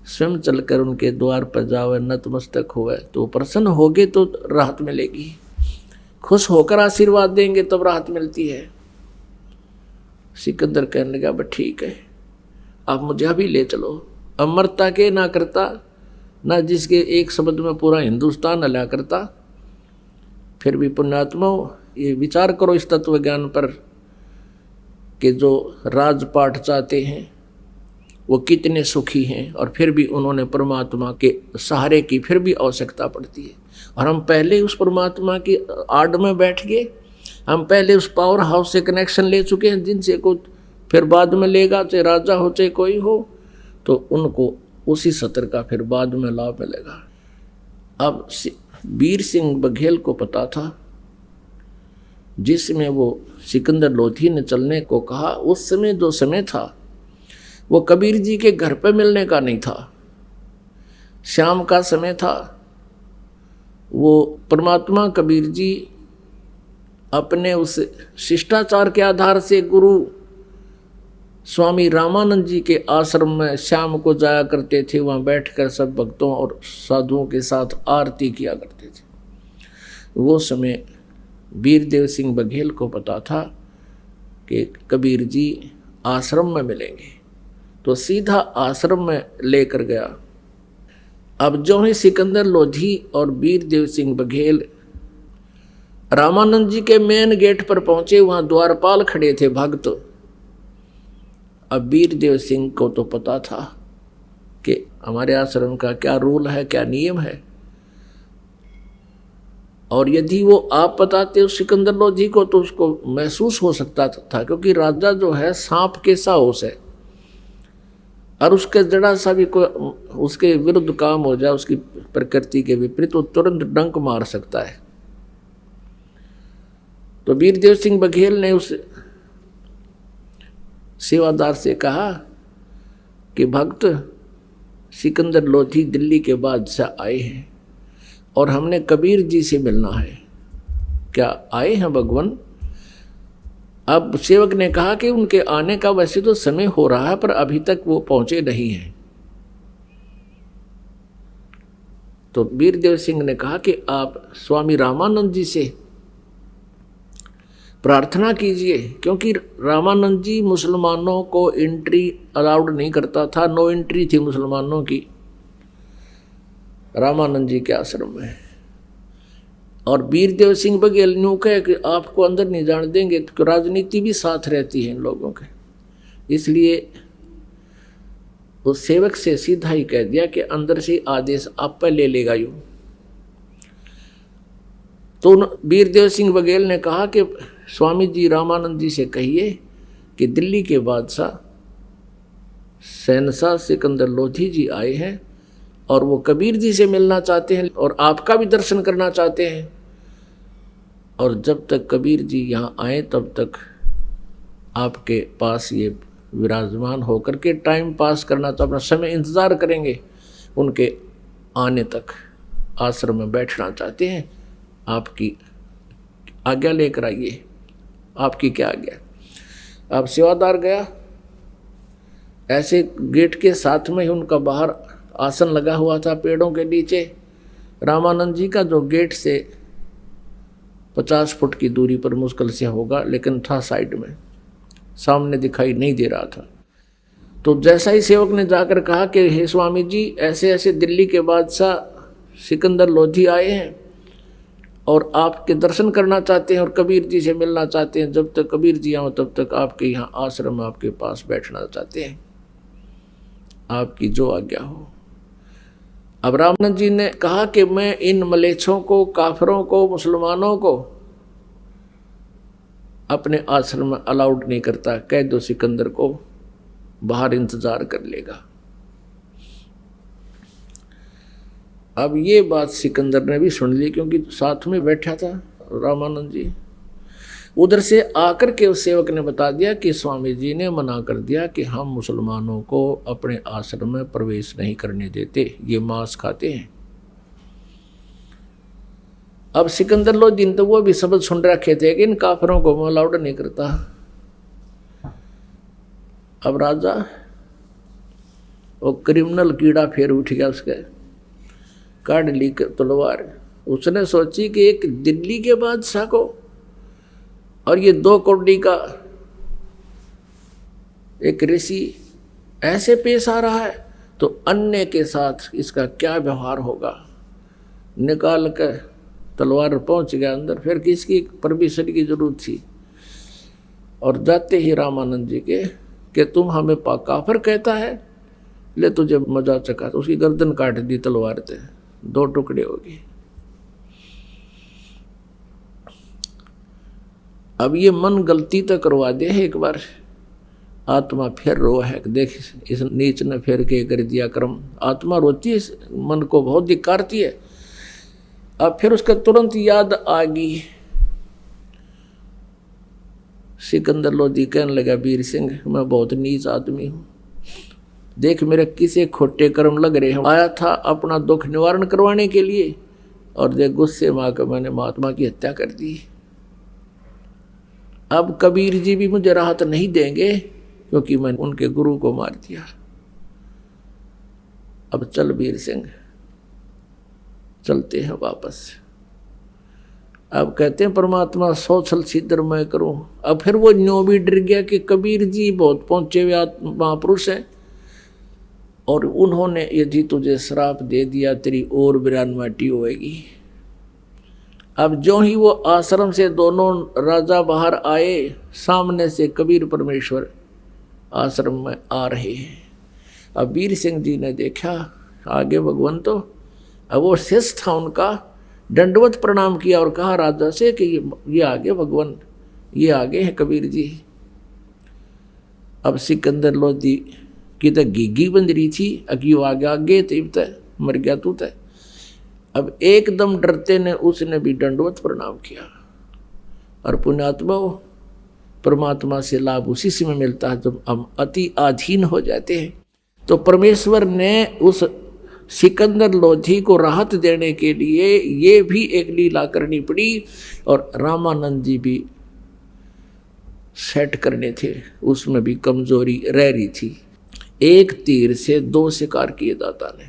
स्वयं चलकर उनके द्वार पर जावे, नतमस्तक होवे, तो प्रसन्न होगे तो राहत मिलेगी, खुश होकर आशीर्वाद देंगे तब राहत मिलती है। सिकंदर कहने लगा, बस ठीक है, आप मुझे अभी ले चलो। अमरता के ना करता, ना जिसके एक शब्द में पूरा हिंदुस्तान हला करता। फिर भी पुण्यात्मा ये विचार करो इस तत्व ज्ञान पर कि जो राजपाट चाहते हैं वो कितने सुखी हैं और फिर भी उन्होंने परमात्मा के सहारे की फिर भी आवश्यकता पड़ती है। और हम पहले उस परमात्मा की आड़ में बैठ गए, हम पहले उस पावर हाउस से कनेक्शन ले चुके हैं जिनसे को फिर बाद में लेगा, चाहे राजा हो चाहे कोई हो, तो उनको उसी सत्र का फिर बाद में लाभ मिलेगा। अब वीर सिंह बघेल को पता था जिसमें वो सिकंदर लोधी ने चलने को कहा, उस समय जो समय था वो कबीर जी के घर पे मिलने का नहीं था, शाम का समय था। वो परमात्मा कबीर जी अपने उस शिष्टाचार के आधार से गुरु स्वामी रामानंद जी के आश्रम में शाम को जाया करते थे, वहाँ बैठकर सब भक्तों और साधुओं के साथ आरती किया करते थे। वो समय वीरदेव सिंह बघेल को पता था कि कबीर जी आश्रम में मिलेंगे, तो सीधा आश्रम में लेकर गया। अब जो ही सिकंदर लोधी और वीरदेव सिंह बघेल रामानंद जी के मेन गेट पर पहुंचे, वहाँ द्वारपाल खड़े थे भक्त। अब वीरदेव सिंह को तो पता था कि हमारे आश्रम का क्या रूल है, क्या नियम है, और यदि वो आप बताते उस सिकंदर लोधी को तो उसको महसूस हो सकता था, क्योंकि राजा जो है सांप के साहस है और उसके जरा सा भी कोई उसके विरुद्ध काम हो जाए, उसकी प्रकृति के विपरीत, वो तुरंत डंक मार सकता है। तो वीरदेव सिंह बघेल ने उस सेवादार से कहा कि भक्त सिकंदर लोधी दिल्ली के बादशाह आए हैं और हमने कबीर जी से मिलना है, क्या आए हैं भगवान? अब सेवक ने कहा कि उनके आने का वैसे तो समय हो रहा है पर अभी तक वो पहुंचे नहीं हैं। तो वीरदेव सिंह ने कहा कि आप स्वामी रामानंद जी से प्रार्थना कीजिए, क्योंकि रामानंद जी मुसलमानों को एंट्री अलाउड नहीं करता था, नो एंट्री थी मुसलमानों की रामानंद जी के आश्रम में। और वीरदेव सिंह बघेल न्यू कहे कि आपको अंदर नहीं जाने देंगे, तो राजनीति भी साथ रहती है इन लोगों के। इसलिए उस सेवक से सीधा ही कह दिया कि अंदर से आदेश आप पे ले लेगा यूं। तो वीरदेव सिंह बघेल ने कहा कि स्वामी जी रामानंद जी से कहिए कि दिल्ली के बादशाह शहनशाह सिकंदर लोधी जी आए हैं और वो कबीर जी से मिलना चाहते हैं और आपका भी दर्शन करना चाहते हैं, और जब तक कबीर जी यहाँ आए तब तक आपके पास ये विराजमान होकर के टाइम पास करना, तो अपना समय इंतज़ार करेंगे, उनके आने तक आश्रम में बैठना चाहते हैं, आपकी आज्ञा लेकर आइए। आपकी क्या आज्ञा? अब सेवादार गया, ऐसे गेट के साथ में ही उनका बाहर आसन लगा हुआ था पेड़ों के नीचे। रामानंद जी का जो गेट से 50 फुट की दूरी पर मुश्किल से होगा, लेकिन था साइड में, सामने दिखाई नहीं दे रहा था। तो जैसा ही सेवक ने जाकर कहा कि हे स्वामी जी, ऐसे ऐसे दिल्ली के बादशाह सिकंदर लोधी आए हैं और आपके दर्शन करना चाहते हैं और कबीर जी से मिलना चाहते हैं, जब तक कबीर जी आओ तब तक आपके यहाँ आश्रम में आपके पास बैठना चाहते हैं, आपकी जो आज्ञा हो। अब रामानंद जी ने कहा कि मैं इन मलेच्छों को, काफिरों को, मुसलमानों को अपने आश्रम में अलाउड नहीं करता, कह दो सिकंदर को बाहर इंतजार कर लेगा। अब ये बात सिकंदर ने भी सुन ली, क्योंकि साथ में बैठा था रामानंद जी। उधर से आकर के उस सेवक ने बता दिया कि स्वामी जी ने मना कर दिया कि हम मुसलमानों को अपने आश्रम में प्रवेश नहीं करने देते, ये मांस खाते हैं। अब सिकंदर लोधी तो वो भी शब्द सुन रखे थे कि इन काफिरों को मैं अलाउड नहीं करता। अब राजा वो क्रिमिनल कीड़ा फिर उठ गया, उसके काट ली तलवार। उसने सोची कि एक दिल्ली के बादशाह को और ये 2 कौड़ी का एक ऋषि ऐसे पेश आ रहा है, तो अन्य के साथ इसका क्या व्यवहार होगा। निकाल कर तलवार पहुंच गया अंदर, फिर किसकी परमिशन की जरूरत थी। और जाते ही रामानंद जी के कि तुम हमें काफिर कहता है, ले तुझे मजा चखा, तो उसकी गर्दन काट दी तलवार से, 2 टुकड़े हो गए। अब ये मन गलती तो करवा दे है एक बार, आत्मा फिर रो है, देख इस नीच ने फिर के कर दिया कर्म। आत्मा रोती है, मन को बहुत धिक्कारती है। अब फिर उसका तुरंत याद आ गई। सिकंदर लोधी कहने लगा, वीर सिंह मैं बहुत नीच आदमी हूँ, देख मेरे किसे खोटे कर्म लग रहे हैं। आया था अपना दुख निवारण करवाने के लिए, और देख गुस्से में आकर मैंने महात्मा की हत्या कर दी। अब कबीर जी भी मुझे राहत नहीं देंगे, क्योंकि मैंने उनके गुरु को मार दिया। अब चल वीर सिंह, चलते हैं वापस। अब कहते हैं परमात्मा 100 छल छिद्र मैं करूं। अब फिर वो न्यों भी डर गया कि कबीर जी बहुत पहुंचे हुए महापुरुष हैं, और उन्होंने यदि तुझे श्राप दे दिया तेरी और बिरान माटी होएगी। अब जो ही वो आश्रम से दोनों राजा बाहर आए, सामने से कबीर परमेश्वर आश्रम में आ रहे हैं। अब वीर सिंह जी ने देखा आगे भगवान, तो अब वो शिष्य था उनका, दंडवत प्रणाम किया और कहा राजा से कि ये आगे भगवान, ये आगे हैं कबीर जी। अब सिकंदर लोधी की तो घीघी बंद रही थी, अगी आगे आगे तब तय मर गया तू तय। अब एकदम डरते ने उसने भी दंडवत प्रणाम किया, और पुण्यात्मा परमात्मा से लाभ उसी समय मिलता है जब हम अति अधीन हो जाते हैं। तो परमेश्वर ने उस सिकंदर लोधी को राहत देने के लिए ये भी एक लीला करनी पड़ी, और रामानंद जी भी सेट करने थे, उसमें भी कमजोरी रह रही थी। एक तीर से 2 शिकार किए दाता ने।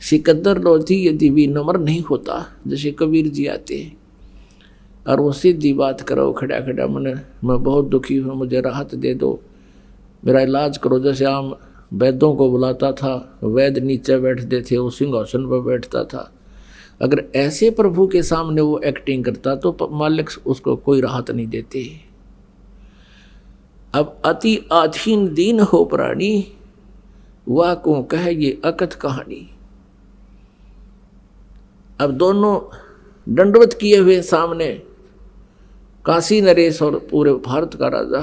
सिकंदर लोधी यदि विनम्र नहीं होता, जैसे कबीर जी आते हैं और वो सीधी बात करो खड़ा खड़ा, मैं बहुत दुखी हूँ, मुझे राहत दे दो, मेरा इलाज करो, जैसे आम वैद्यों को बुलाता था, वैद्य नीचे बैठते थे, वो सिंहासन पर बैठता था। अगर ऐसे प्रभु के सामने वो एक्टिंग करता तो मालिक उसको कोई राहत नहीं देते। अब अति अधीन दीन हो प्राणी, वह को कह ये अकथ कहानी। अब दोनों दंडवत किए हुए सामने, काशी नरेश और पूरे भारत का राजा,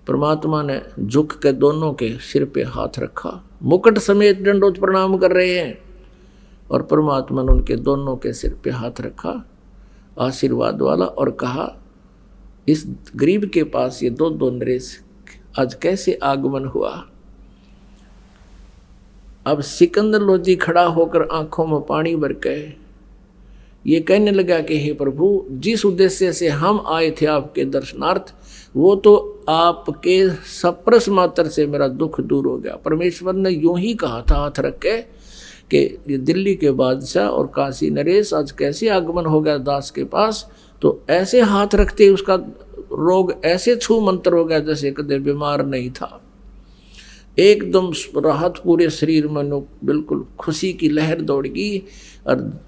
परमात्मा ने झुक के दोनों के सिर पे हाथ रखा, मुकुट समेत दंडोत प्रणाम कर रहे हैं, और परमात्मा ने उनके दोनों के सिर पे हाथ रखा आशीर्वाद वाला, और कहा इस गरीब के पास ये दो नरेश आज कैसे आगमन हुआ। अब सिकंदर लोधी खड़ा होकर आंखों में पानी भर के ये कहने लगा कि हे प्रभु, जिस उद्देश्य से हम आए थे आपके दर्शनार्थ, वो तो आपके सप्रस मात्र से मेरा दुख दूर हो गया। परमेश्वर ने यूं ही कहा था हाथ रख के कि ये दिल्ली के बादशाह और काशी नरेश आज कैसे आगमन हो गया दास के पास, तो ऐसे हाथ रखते उसका रोग ऐसे छू मंत्र हो गया जैसे कदे बीमार नहीं था। एकदम राहत पूरे शरीर में, बिल्कुल खुशी की लहर दौड़ गई, और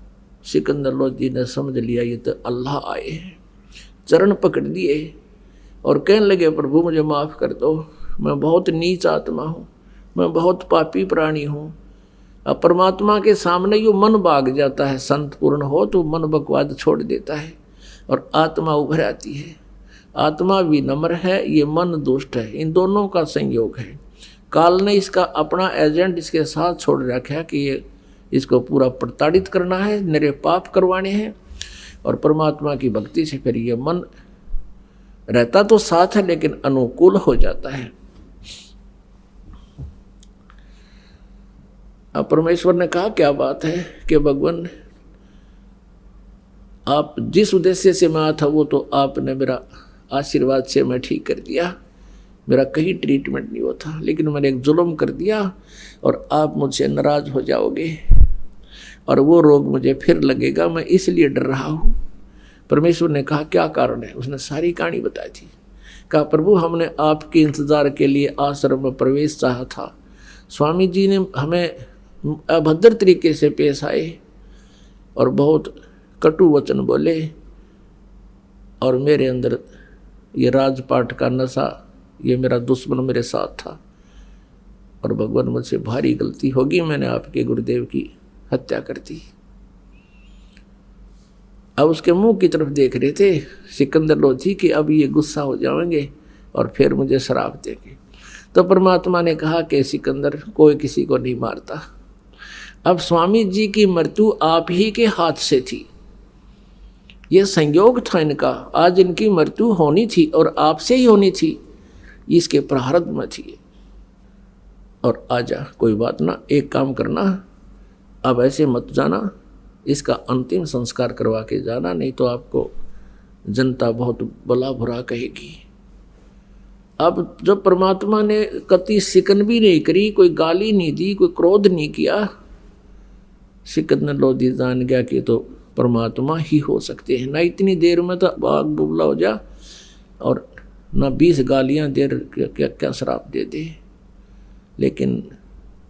सिकंदर लोधी ने समझ लिया ये तो अल्लाह आए हैं। चरण पकड़ दिए और कहने लगे प्रभु मुझे माफ़ कर दो, मैं बहुत नीच आत्मा हूँ, मैं बहुत पापी प्राणी हूँ। अब परमात्मा के सामने यो मन भाग जाता है, संत पूर्ण हो तो मन बकवाद छोड़ देता है और आत्मा उभर आती है। आत्मा भी नम्र है, ये मन दुष्ट है, इन दोनों का संयोग है। काल ने इसका अपना एजेंट इसके साथ छोड़ रखा है कि ये इसको पूरा प्रताड़ित करना है, मेरे पाप करवाने हैं, और परमात्मा की भक्ति से फिर ये मन रहता तो साथ है लेकिन अनुकूल हो जाता है। अब परमेश्वर ने कहा क्या बात है कि भगवान आप जिस उद्देश्य से मैं आया था वो तो आपने मेरा आशीर्वाद से मैं ठीक कर दिया, मेरा कहीं ट्रीटमेंट नहीं हुआ था, लेकिन मैंने एक जुल्म कर दिया और आप मुझसे नाराज हो जाओगे और वो रोग मुझे फिर लगेगा, मैं इसलिए डर रहा हूँ। परमेश्वर ने कहा क्या कारण है, उसने सारी कहानी बताई थी। कहा प्रभु हमने आपके इंतज़ार के लिए आश्रम में प्रवेश चाहा था, स्वामी जी ने हमें अभद्र तरीके से पेश आए और बहुत कटु वचन बोले, और मेरे अंदर ये राजपाट का नशा, ये मेरा दुश्मन मेरे साथ था, और भगवान मुझसे भारी गलती होगी, मैंने आपके गुरुदेव की हत्या कर दी। अब उसके मुंह की तरफ देख रहे थे सिकंदर लोधी कि अब ये गुस्सा हो जाएंगे और फिर मुझे शराब देंगे। तो परमात्मा ने कहा कि सिकंदर कोई किसी को नहीं मारता। अब स्वामी जी की मृत्यु आप ही के हाथ से थी, ये संयोग था इनका, आज इनकी मृत्यु होनी थी और आपसे ही होनी थी, इसके प्रारब्ध में थी। और आजा कोई बात ना, एक काम करना, अब ऐसे मत जाना, इसका अंतिम संस्कार करवा के जाना, नहीं तो आपको जनता बहुत भला बुरा कहेगी। अब जब परमात्मा ने कति सिकन भी नहीं करी, कोई गाली नहीं दी, कोई क्रोध नहीं किया, सिकंदर लोधी जान गया कि तो परमात्मा ही हो सकते हैं। ना इतनी देर में तो आग बुबला हो जा और ना 20 गालियां दे क्या क्या श्राप दे दे। लेकिन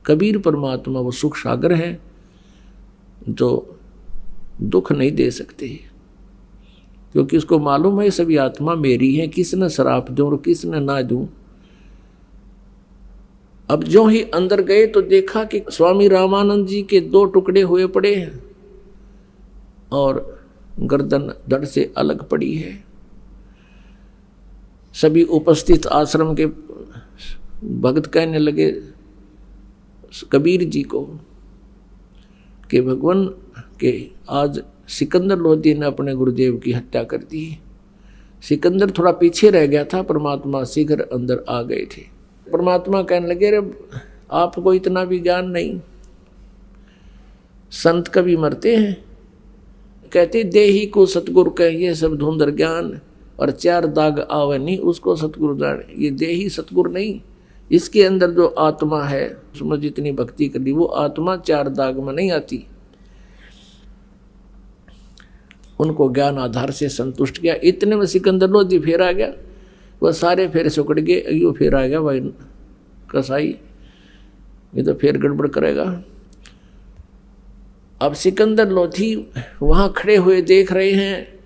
कबीर परमात्मा वो सुख सागर हैं जो दुख नहीं दे सकते, क्योंकि उसको मालूम है सभी आत्मा मेरी है, किसने श्राप दूं और किसने ना दूं। अब जो ही अंदर गए तो देखा कि स्वामी रामानंद जी के 2 टुकड़े हुए पड़े हैं और गर्दन धड़ से अलग पड़ी है। सभी उपस्थित आश्रम के भक्त कहने लगे कबीर जी को कि भगवान के आज सिकंदर लोधी ने अपने गुरुदेव की हत्या कर दी। सिकंदर थोड़ा पीछे रह गया था, परमात्मा शीघ्र अंदर आ गए थे। परमात्मा कहने लगे, रे आपको इतना भी ज्ञान नहीं, संत कभी मरते हैं? कहते देही को सतगुरु कहिए सब धुंधर ज्ञान, और 4 दाग आवे नहीं उसको सतगुरु जाने। ये देही सतगुरु नहीं, इसके अंदर जो आत्मा है उसमें जितनी भक्ति कर ली वो आत्मा 4 दाग में नहीं आती। उनको ज्ञान आधार से संतुष्ट किया। इतने में सिकंदर लोधी फेर आ गया, वह सारे फेर सुकड़ गए। यो फेर आ गया भाई कसाई, ये तो फेर गड़बड़ करेगा। अब सिकंदर लोधी वहां खड़े हुए देख रहे हैं।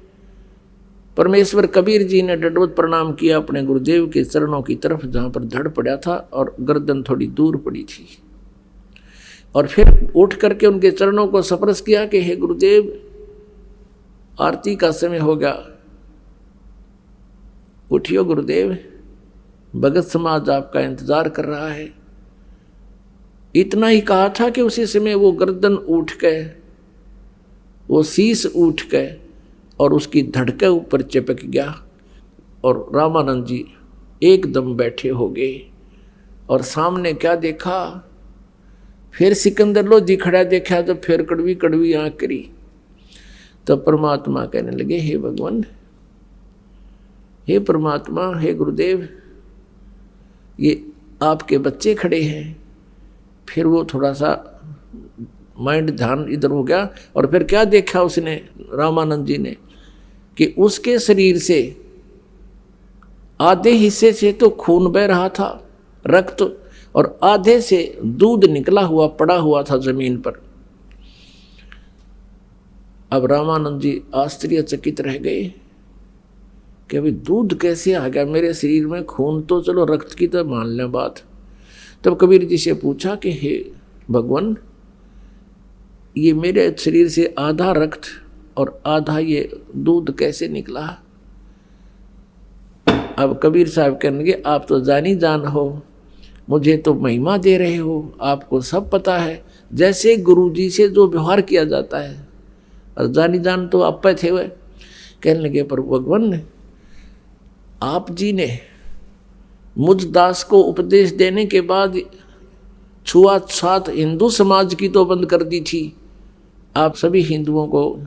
परमेश्वर कबीर जी ने दंडवत प्रणाम किया अपने गुरुदेव के चरणों की तरफ, जहां पर धड़ पड़ा था और गर्दन थोड़ी दूर पड़ी थी, और फिर उठ करके उनके चरणों को स्पर्श किया कि हे गुरुदेव, आरती का समय हो गया, उठियो गुरुदेव, भगत समाज आपका इंतजार कर रहा है। इतना ही कहा था कि उसी समय वो गर्दन उठ गए, वो शीश उठ गए और उसकी धड़के ऊपर चिपक गया, और रामानंद जी एकदम बैठे हो गए। और सामने क्या देखा, फिर सिकंदर लोधी खड़ा देखा तो फिर कड़वी कड़वी आंख करी। तो परमात्मा कहने लगे, हे भगवान, हे परमात्मा, हे गुरुदेव, ये आपके बच्चे खड़े हैं। फिर वो थोड़ा सा माइंड ध्यान इधर हो गया, और फिर क्या देखा उसने, रामानंद जी ने, कि उसके शरीर से आधे हिस्से से तो खून बह रहा था, रक्त, और आधे से दूध निकला हुआ पड़ा हुआ था जमीन पर। अब रामानंद जी आश्चर्यचकित रह गए कि अभी दूध कैसे आ गया मेरे शरीर में, खून तो चलो रक्त की तो मान लें बात। तब कबीर जी से पूछा कि हे भगवान, ये मेरे शरीर से आधा रक्त और आधा ये दूध कैसे निकला? अब कबीर साहब कहने लगे, आप तो जानी जान हो, मुझे तो महिमा दे रहे हो, आपको सब पता है, जैसे गुरु जी से जो व्यवहार किया जाता है, और जानी जान तो आप पे थे। वह कहने लगे, पर भगवान, आप जी ने मुझ दास को उपदेश देने के बाद छुआछूत हिंदू समाज की तो बंद कर दी थी। आप सभी हिंदुओं को,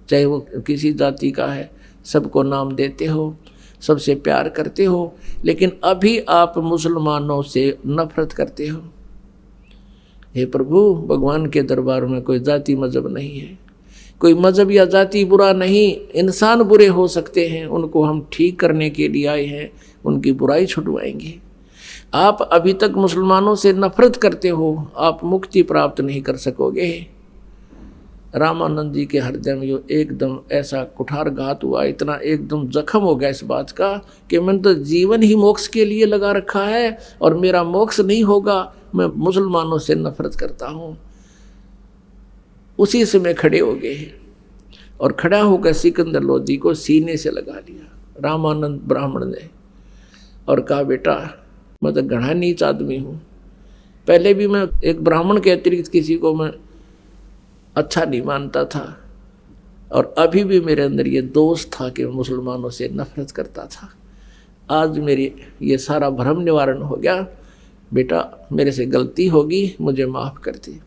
चाहे वो किसी जाति का है, सबको नाम देते हो, सबसे प्यार करते हो, लेकिन अभी आप मुसलमानों से नफरत करते हो। हे प्रभु, भगवान के दरबार में कोई जाति मजहब नहीं है, कोई मजहब या जाति बुरा नहीं, इंसान बुरे हो सकते हैं, उनको हम ठीक करने के लिए आए हैं, उनकी बुराई छुटवाएंगे। आप अभी तक मुसलमानों से नफरत करते हो, आप मुक्ति प्राप्त नहीं कर सकोगे। रामानंद जी के हृदय में जो एकदम ऐसा कुठारघात हुआ, इतना एकदम जख्म हो गया इस बात का कि मैंने तो जीवन ही मोक्ष के लिए लगा रखा है और मेरा मोक्ष नहीं होगा, मैं मुसलमानों से नफरत करता हूँ। उसी समय खड़े हो गए और खड़ा होकर सिकंदर लोधी को सीने से लगा लिया रामानंद ब्राह्मण ने, और कहा, बेटा, मैं तो घना नीच आदमी हूँ, पहले भी मैं एक ब्राह्मण के अतिरिक्त किसी को मैं अच्छा नहीं मानता था, और अभी भी मेरे अंदर ये दोष था कि मैं मुसलमानों से नफरत करता था। आज मेरी ये सारा भ्रम निवारण हो गया, बेटा मेरे से गलती होगी, मुझे माफ़ कर दी।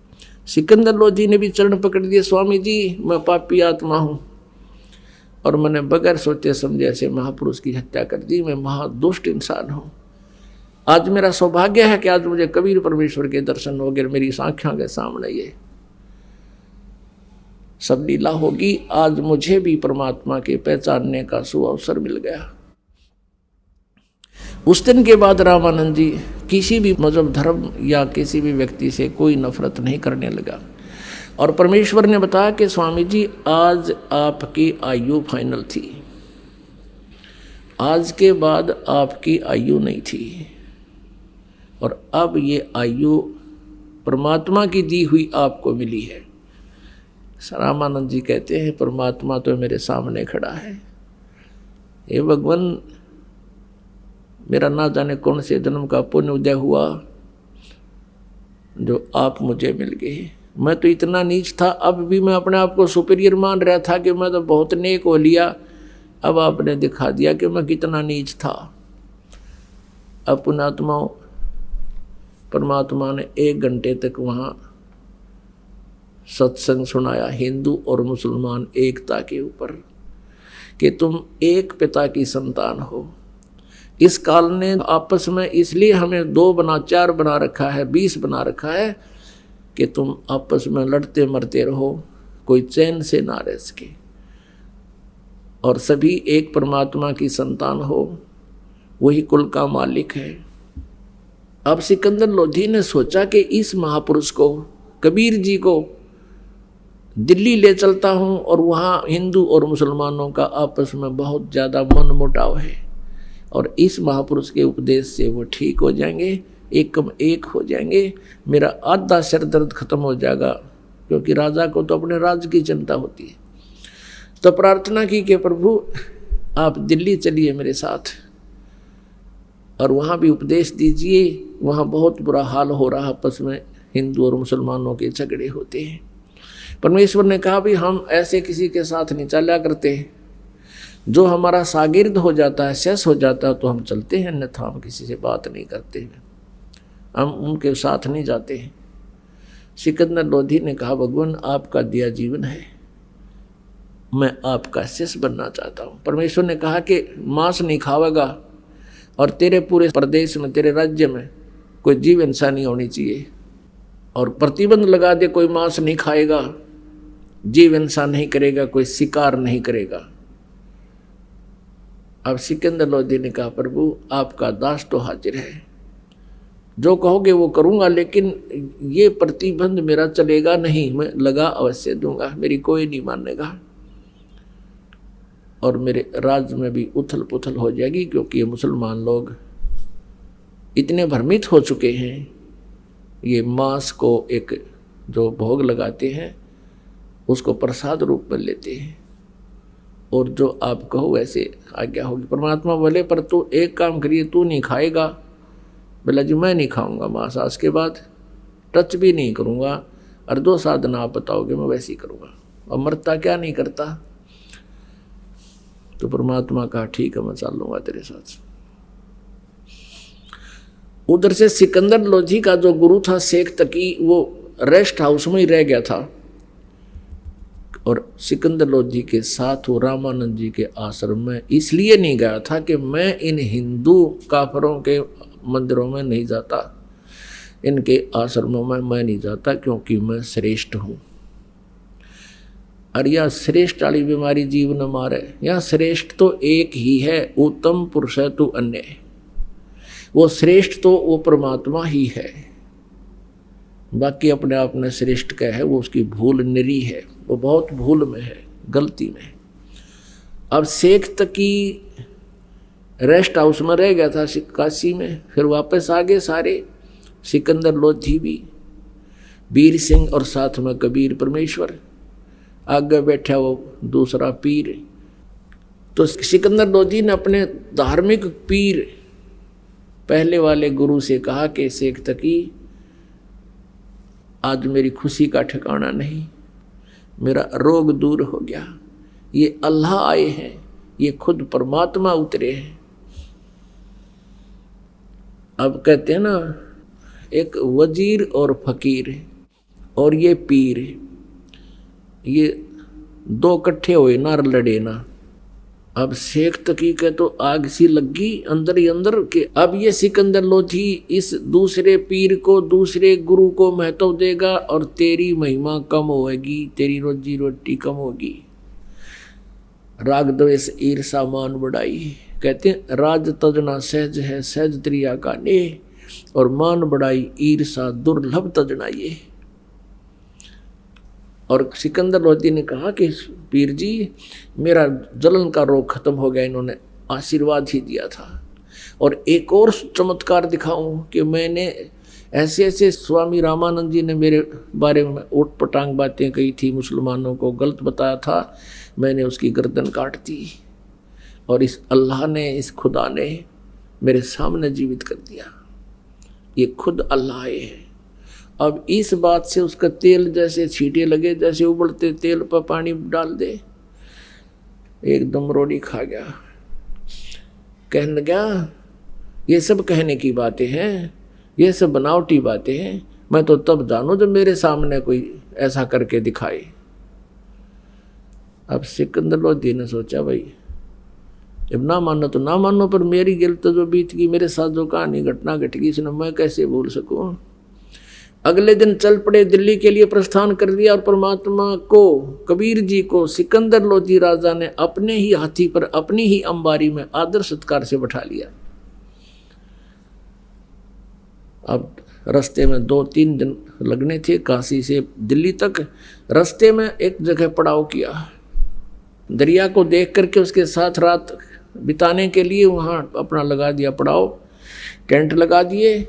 सिकंदर लोधी ने भी चरण पकड़ दिए, स्वामी जी, मैं पापी आत्मा हूँ और मैंने बगैर सोचे समझे ऐसे महापुरुष की हत्या कर दी, मैं महादुष्ट इंसान हूँ। आज मेरा सौभाग्य है कि आज मुझे कबीर परमेश्वर के दर्शन हो गए, मेरी आँखों के सामने ये सब लीला होगी। आज मुझे भी परमात्मा के पहचानने का सुअवसर मिल गया। उस दिन के बाद रामानंद जी किसी भी मजहब, धर्म या किसी भी व्यक्ति से कोई नफरत नहीं करने लगा। और परमेश्वर ने बताया कि स्वामी जी, आज आपकी आयु फाइनल थी, आज के बाद आपकी आयु नहीं थी, और अब ये आयु परमात्मा की दी हुई आपको मिली है। रामानंद जी कहते हैं, परमात्मा तो मेरे सामने खड़ा है, हे भगवान, मेरा ना जाने कौन से जन्म का पुण्य उदय हुआ जो आप मुझे मिल गए। मैं तो इतना नीच था, अब भी मैं अपने आप को सुपीरियर मान रहा था कि मैं तो बहुत नेक हो लिया, अब आपने दिखा दिया कि मैं कितना नीच था। अब पुण्यात्माओं, परमात्मा ने 1 घंटे तक वहाँ सत्संग सुनाया हिंदू और मुसलमान एकता के ऊपर, कि तुम एक पिता की संतान हो। इस काल ने आपस में इसलिए हमें 2 बना 4 बना रखा है, 20 बना रखा है, कि तुम आपस में लड़ते मरते रहो, कोई चैन से ना रह सके, और सभी एक परमात्मा की संतान हो, वही कुल का मालिक है। अब सिकंदर लोधी ने सोचा कि इस महापुरुष को, कबीर जी को दिल्ली ले चलता हूँ, और वहाँ हिंदू और मुसलमानों का आपस में बहुत ज़्यादा मन मुटाव है, और इस महापुरुष के उपदेश से वो ठीक हो जाएंगे, एकम एक हो जाएंगे, मेरा आधा सिर दर्द खत्म हो जाएगा, क्योंकि राजा को तो अपने राज्य की चिंता होती है। तो प्रार्थना की कि प्रभु आप दिल्ली चलिए मेरे साथ, और वहाँ भी उपदेश दीजिए। वहाँ बहुत बुरा हाल हो रहा, आपस में हिंदू और मुसलमानों के झगड़े होते हैं। परमेश्वर ने कहा भी हम ऐसे किसी के साथ नहीं चला करते, जो हमारा शागिर्द हो जाता है, शेष हो जाता है, तो हम चलते हैं, अन्यथा हम किसी से बात नहीं करते, हम उनके साथ नहीं जाते हैं। सिकंदर लोधी ने कहा भगवान आपका दिया जीवन है, मैं आपका शिष्य बनना चाहता हूँ। परमेश्वर ने कहा कि मांस नहीं खावेगा, और तेरे पूरे प्रदेश में, तेरे राज्य में कोई जीव हिंसा नहीं होनी चाहिए, और प्रतिबंध लगा दे, कोई मांस नहीं खाएगा, जीव हिंसा नहीं करेगा, कोई शिकार नहीं करेगा। अब सिकंदर लोधी ने कहा प्रभु आपका दास तो हाजिर है, जो कहोगे वो करूँगा, लेकिन ये प्रतिबंध मेरा चलेगा नहीं, मैं लगा अवश्य दूंगा, मेरी कोई नहीं मानेगा, और मेरे राज्य में भी उथल पुथल हो जाएगी, क्योंकि ये मुसलमान लोग इतने भ्रमित हो चुके हैं। ये मांस को एक जो भोग लगाते हैं उसको प्रसाद रूप में लेते हैं, और जो आप कहो वैसे आज्ञा होगी। परमात्मा बोले पर तू एक काम करिए, तू नहीं खाएगा। बोला जी मैं नहीं खाऊंगा मांस, आज के बाद टच भी नहीं करूँगा, और 2 साधना आप बताओगे मैं वैसे ही करूँगा, और मरता क्या नहीं करता। तो परमात्मा कहा ठीक है मैं चल लूँगा तेरे साथ। उधर से सिकंदर लोधी का जो गुरु था शेख तकी, वो रेस्ट हाउस में ही रह गया था, और सिकंदर लोधी के साथ वो रामानंद जी के आश्रम में इसलिए नहीं गया था कि मैं इन हिंदू काफरों के मंदिरों में नहीं जाता, इनके आश्रमों में मैं नहीं जाता, क्योंकि मैं श्रेष्ठ हूँ। और यह श्रेष्ठ वाली बीमारी जीव न मारे। यह श्रेष्ठ तो एक ही है, उत्तम पुरुष है तू अन्य। वो श्रेष्ठ तो वो परमात्मा ही है, बाकी अपने आप में श्रेष्ठ का है, वो उसकी भूल निरी है, वो बहुत भूल में है, गलती में। अब शेख तकी रेस्ट हाउस में रह गया था काशी में, फिर वापस आ गए सारे, सिकंदर लोधी भी, वीर सिंह और साथ में कबीर परमेश्वर, आगे बैठा वो दूसरा पीर। तो सिकंदर लोधी ने अपने धार्मिक पीर पहले वाले गुरु से कहा कि शेख तकी आज मेरी खुशी का ठिकाना नहीं, मेरा रोग दूर हो गया, ये अल्लाह आए हैं, ये खुद परमात्मा उतरे हैं। अब कहते हैं ना, एक वजीर और फकीर और ये पीर, ये 2 इकट्ठे हुए ना, लड़े ना। अब शेख तकी के तो आग सी लगी अंदर ही अंदर के अब ये सिकंदर लोधी इस दूसरे पीर को, दूसरे गुरु को महत्व देगा, और तेरी महिमा कम होगी, तेरी रोजी रोटी कम होगी। राग द्वेष ईर्षा मान बढ़ाई, कहते हैं राज तजना सहज है, सहज त्रिया का ने, और मान बढ़ाई ईर्षा दुर्लभ तजना ये। और सिकंदर लोधी ने कहा कि पीर जी मेरा जलन का रोग खत्म हो गया, इन्होंने आशीर्वाद ही दिया था। और एक और चमत्कार दिखाऊं कि मैंने ऐसे ऐसे, स्वामी रामानंद जी ने मेरे बारे में ऊट पटांग बातें कही थी, मुसलमानों को गलत बताया था, मैंने उसकी गर्दन काट दी, और इस अल्लाह ने, इस खुदा ने मेरे सामने जीवित कर दिया। ये खुद अल्लाह है। अब इस बात से उसका तेल जैसे छींटे लगे, जैसे उबलते तेल पर पानी डाल दे, एकदम रोटी खा गया। कहने लगा ये सब कहने की बातें हैं, ये सब बनावटी बातें हैं, मैं तो तब जानूं जब मेरे सामने कोई ऐसा करके दिखाए। अब सिकंदर लोधी ने सोचा भाई जब ना मानो तो ना मानो, पर मेरी गिल्त जो बीत गई, मेरे साथ जो कहानी घटना घट गई, इसने मैं कैसे भूल सकूं। अगले दिन चल पड़े, दिल्ली के लिए प्रस्थान कर लिया और परमात्मा को, कबीर जी को सिकंदर लोधी राजा ने अपने ही हाथी पर अपनी ही अंबारी में आदर सत्कार से बैठा लिया। अब रास्ते में 2-3 दिन लगने थे काशी से दिल्ली तक। रास्ते में एक जगह पड़ाव किया, दरिया को देख करके उसके साथ रात बिताने के लिए वहाँ अपना लगा दिया पड़ाव, टेंट लगा दिए,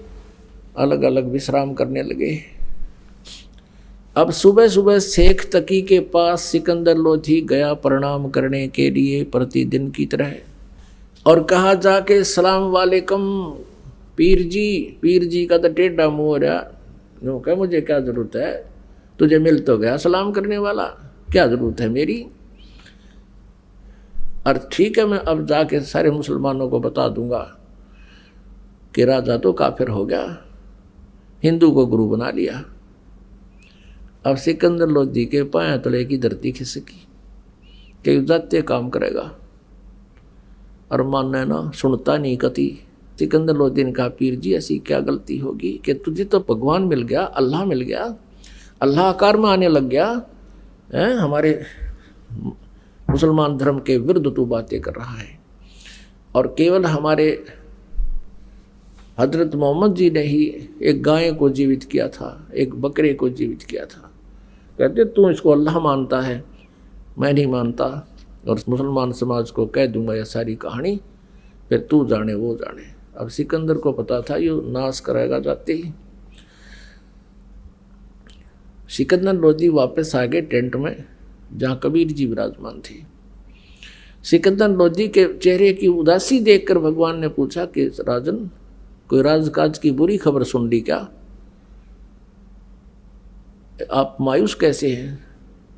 अलग अलग विश्राम करने लगे। अब सुबह सुबह शेख तकी के पास सिकंदर लोधी गया प्रणाम करने के लिए प्रतिदिन की तरह, और कहा जाके सलाम वालेकुम पीर जी। पीर जी का तो टेढ़ा मुँह हो रहा, यूँ कह मुझे क्या ज़रूरत है, तुझे मिल तो गया सलाम करने वाला, क्या ज़रूरत है मेरी। और ठीक है मैं अब जाके सारे मुसलमानों को बता दूंगा कि राजा तो काफिर हो गया, हिंदू को गुरु बना लिया। अब सिकंदर लोधी के पांव तले की धरती खिसकी कि जाते काम करेगा, और मानना ना सुनता नहीं कति। सिकंदर लोधी ने कहा पीर जी ऐसी क्या गलती होगी कि तुझे तो भगवान मिल गया, अल्लाह मिल गया, अल्लाह आकार में आने लग गया है, हमारे मुसलमान धर्म के विरुद्ध तू बातें कर रहा है। और केवल हमारे हजरत मोहम्मद जी ने ही एक गाय को जीवित किया था, एक बकरे को जीवित किया था। कहते तू इसको अल्लाह मानता है, मैं नहीं मानता, और मुसलमान समाज को कह दूंगा यह सारी कहानी, फिर तू जाने वो जाने। अब सिकंदर को पता था ये नाश कराएगा जाते ही। सिकंदर लोधी वापस आ गए टेंट में जहाँ कबीर जी विराजमान थे। सिकंदर लोधी के चेहरे की उदासी देखकर भगवान ने पूछा कि राजन कोई राजकाज की बुरी खबर सुन ली क्या, आप मायूस कैसे हैं।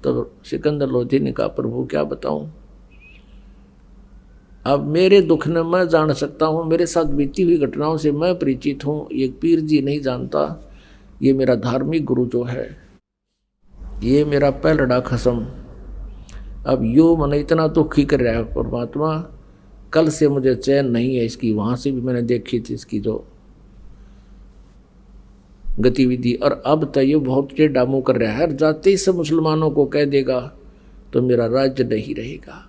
तो सिकंदर लोधी ने कहा प्रभु क्या बताऊं, अब मेरे दुख ने मैं जान सकता हूँ, मेरे साथ बीती हुई घटनाओं से मैं परिचित हूँ, ये पीर जी नहीं जानता। ये मेरा धार्मिक गुरु जो है, ये मेरा पहलड़ा खसम, अब यो मन इतना दुखी कर रहा है परमात्मा, कल से मुझे चैन नहीं है इसकी। वहाँ से भी मैंने देखी थी इसकी जो गतिविधि, और अब तो ये बहुत टेढ़ा मुँह कर रहा है, जाते ही सब मुसलमानों को कह देगा तो मेरा राज्य नहीं रहेगा।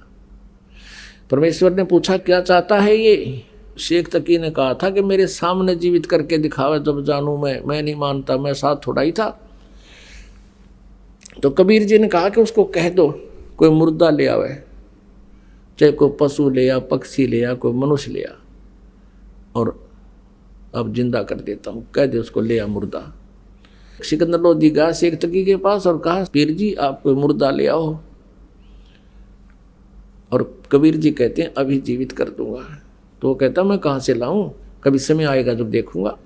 परमेश्वर ने पूछा क्या चाहता है ये। शेख तकी ने कहा था कि मेरे सामने जीवित करके दिखावे जब जानूं मैं नहीं मानता, मैं साथ थोड़ा ही था। तो कबीर जी ने कहा कि उसको कह दो कोई मुर्दा ले आवे, चाहे कोई पशु ले आ, पक्षी ले आ, कोई मनुष्य ले आ, और अब जिंदा कर देता हूँ, कह दे उसको ले आ मुर्दा। सिकंदर लोधी गया शेख तकी के पास और कहा पीर जी आप कोई मुर्दा ले आओ, और कबीर जी कहते हैं अभी जीवित कर दूंगा। तो वो कहता मैं कहाँ से लाऊं, कभी समय आएगा जब देखूंगा।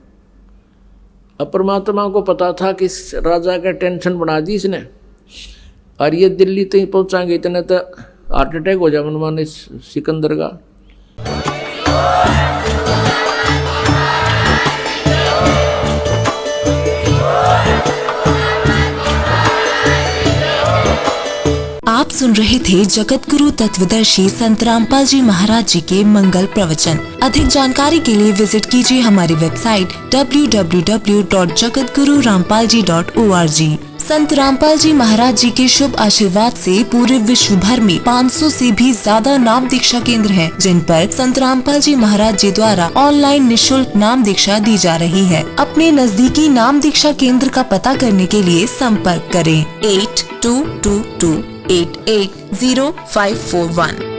अब परमात्मा को पता था कि इस राजा का टेंशन बना दी इसने, और ये दिल्ली तक पहुंचाएंगे इतने तो हार्ट अटैक हो जाए मनमाने सिकंदर का। आप सुन रहे थे जगत गुरु तत्वदर्शी संत रामपाल जी महाराज जी के मंगल प्रवचन। अधिक जानकारी के लिए विजिट कीजिए हमारी वेबसाइट www.jagatgururampalji.org। संत रामपाल जी महाराज जी के शुभ आशीर्वाद से पूरे विश्व भर में 500 से भी ज्यादा नाम दीक्षा केंद्र हैं, जिन पर संत रामपाल जी महाराज जी द्वारा ऑनलाइन निशुल्क नाम दीक्षा दी जा रही है। अपने नजदीकी नाम दीक्षा केंद्र का पता करने के लिए संपर्क करें 8222880541।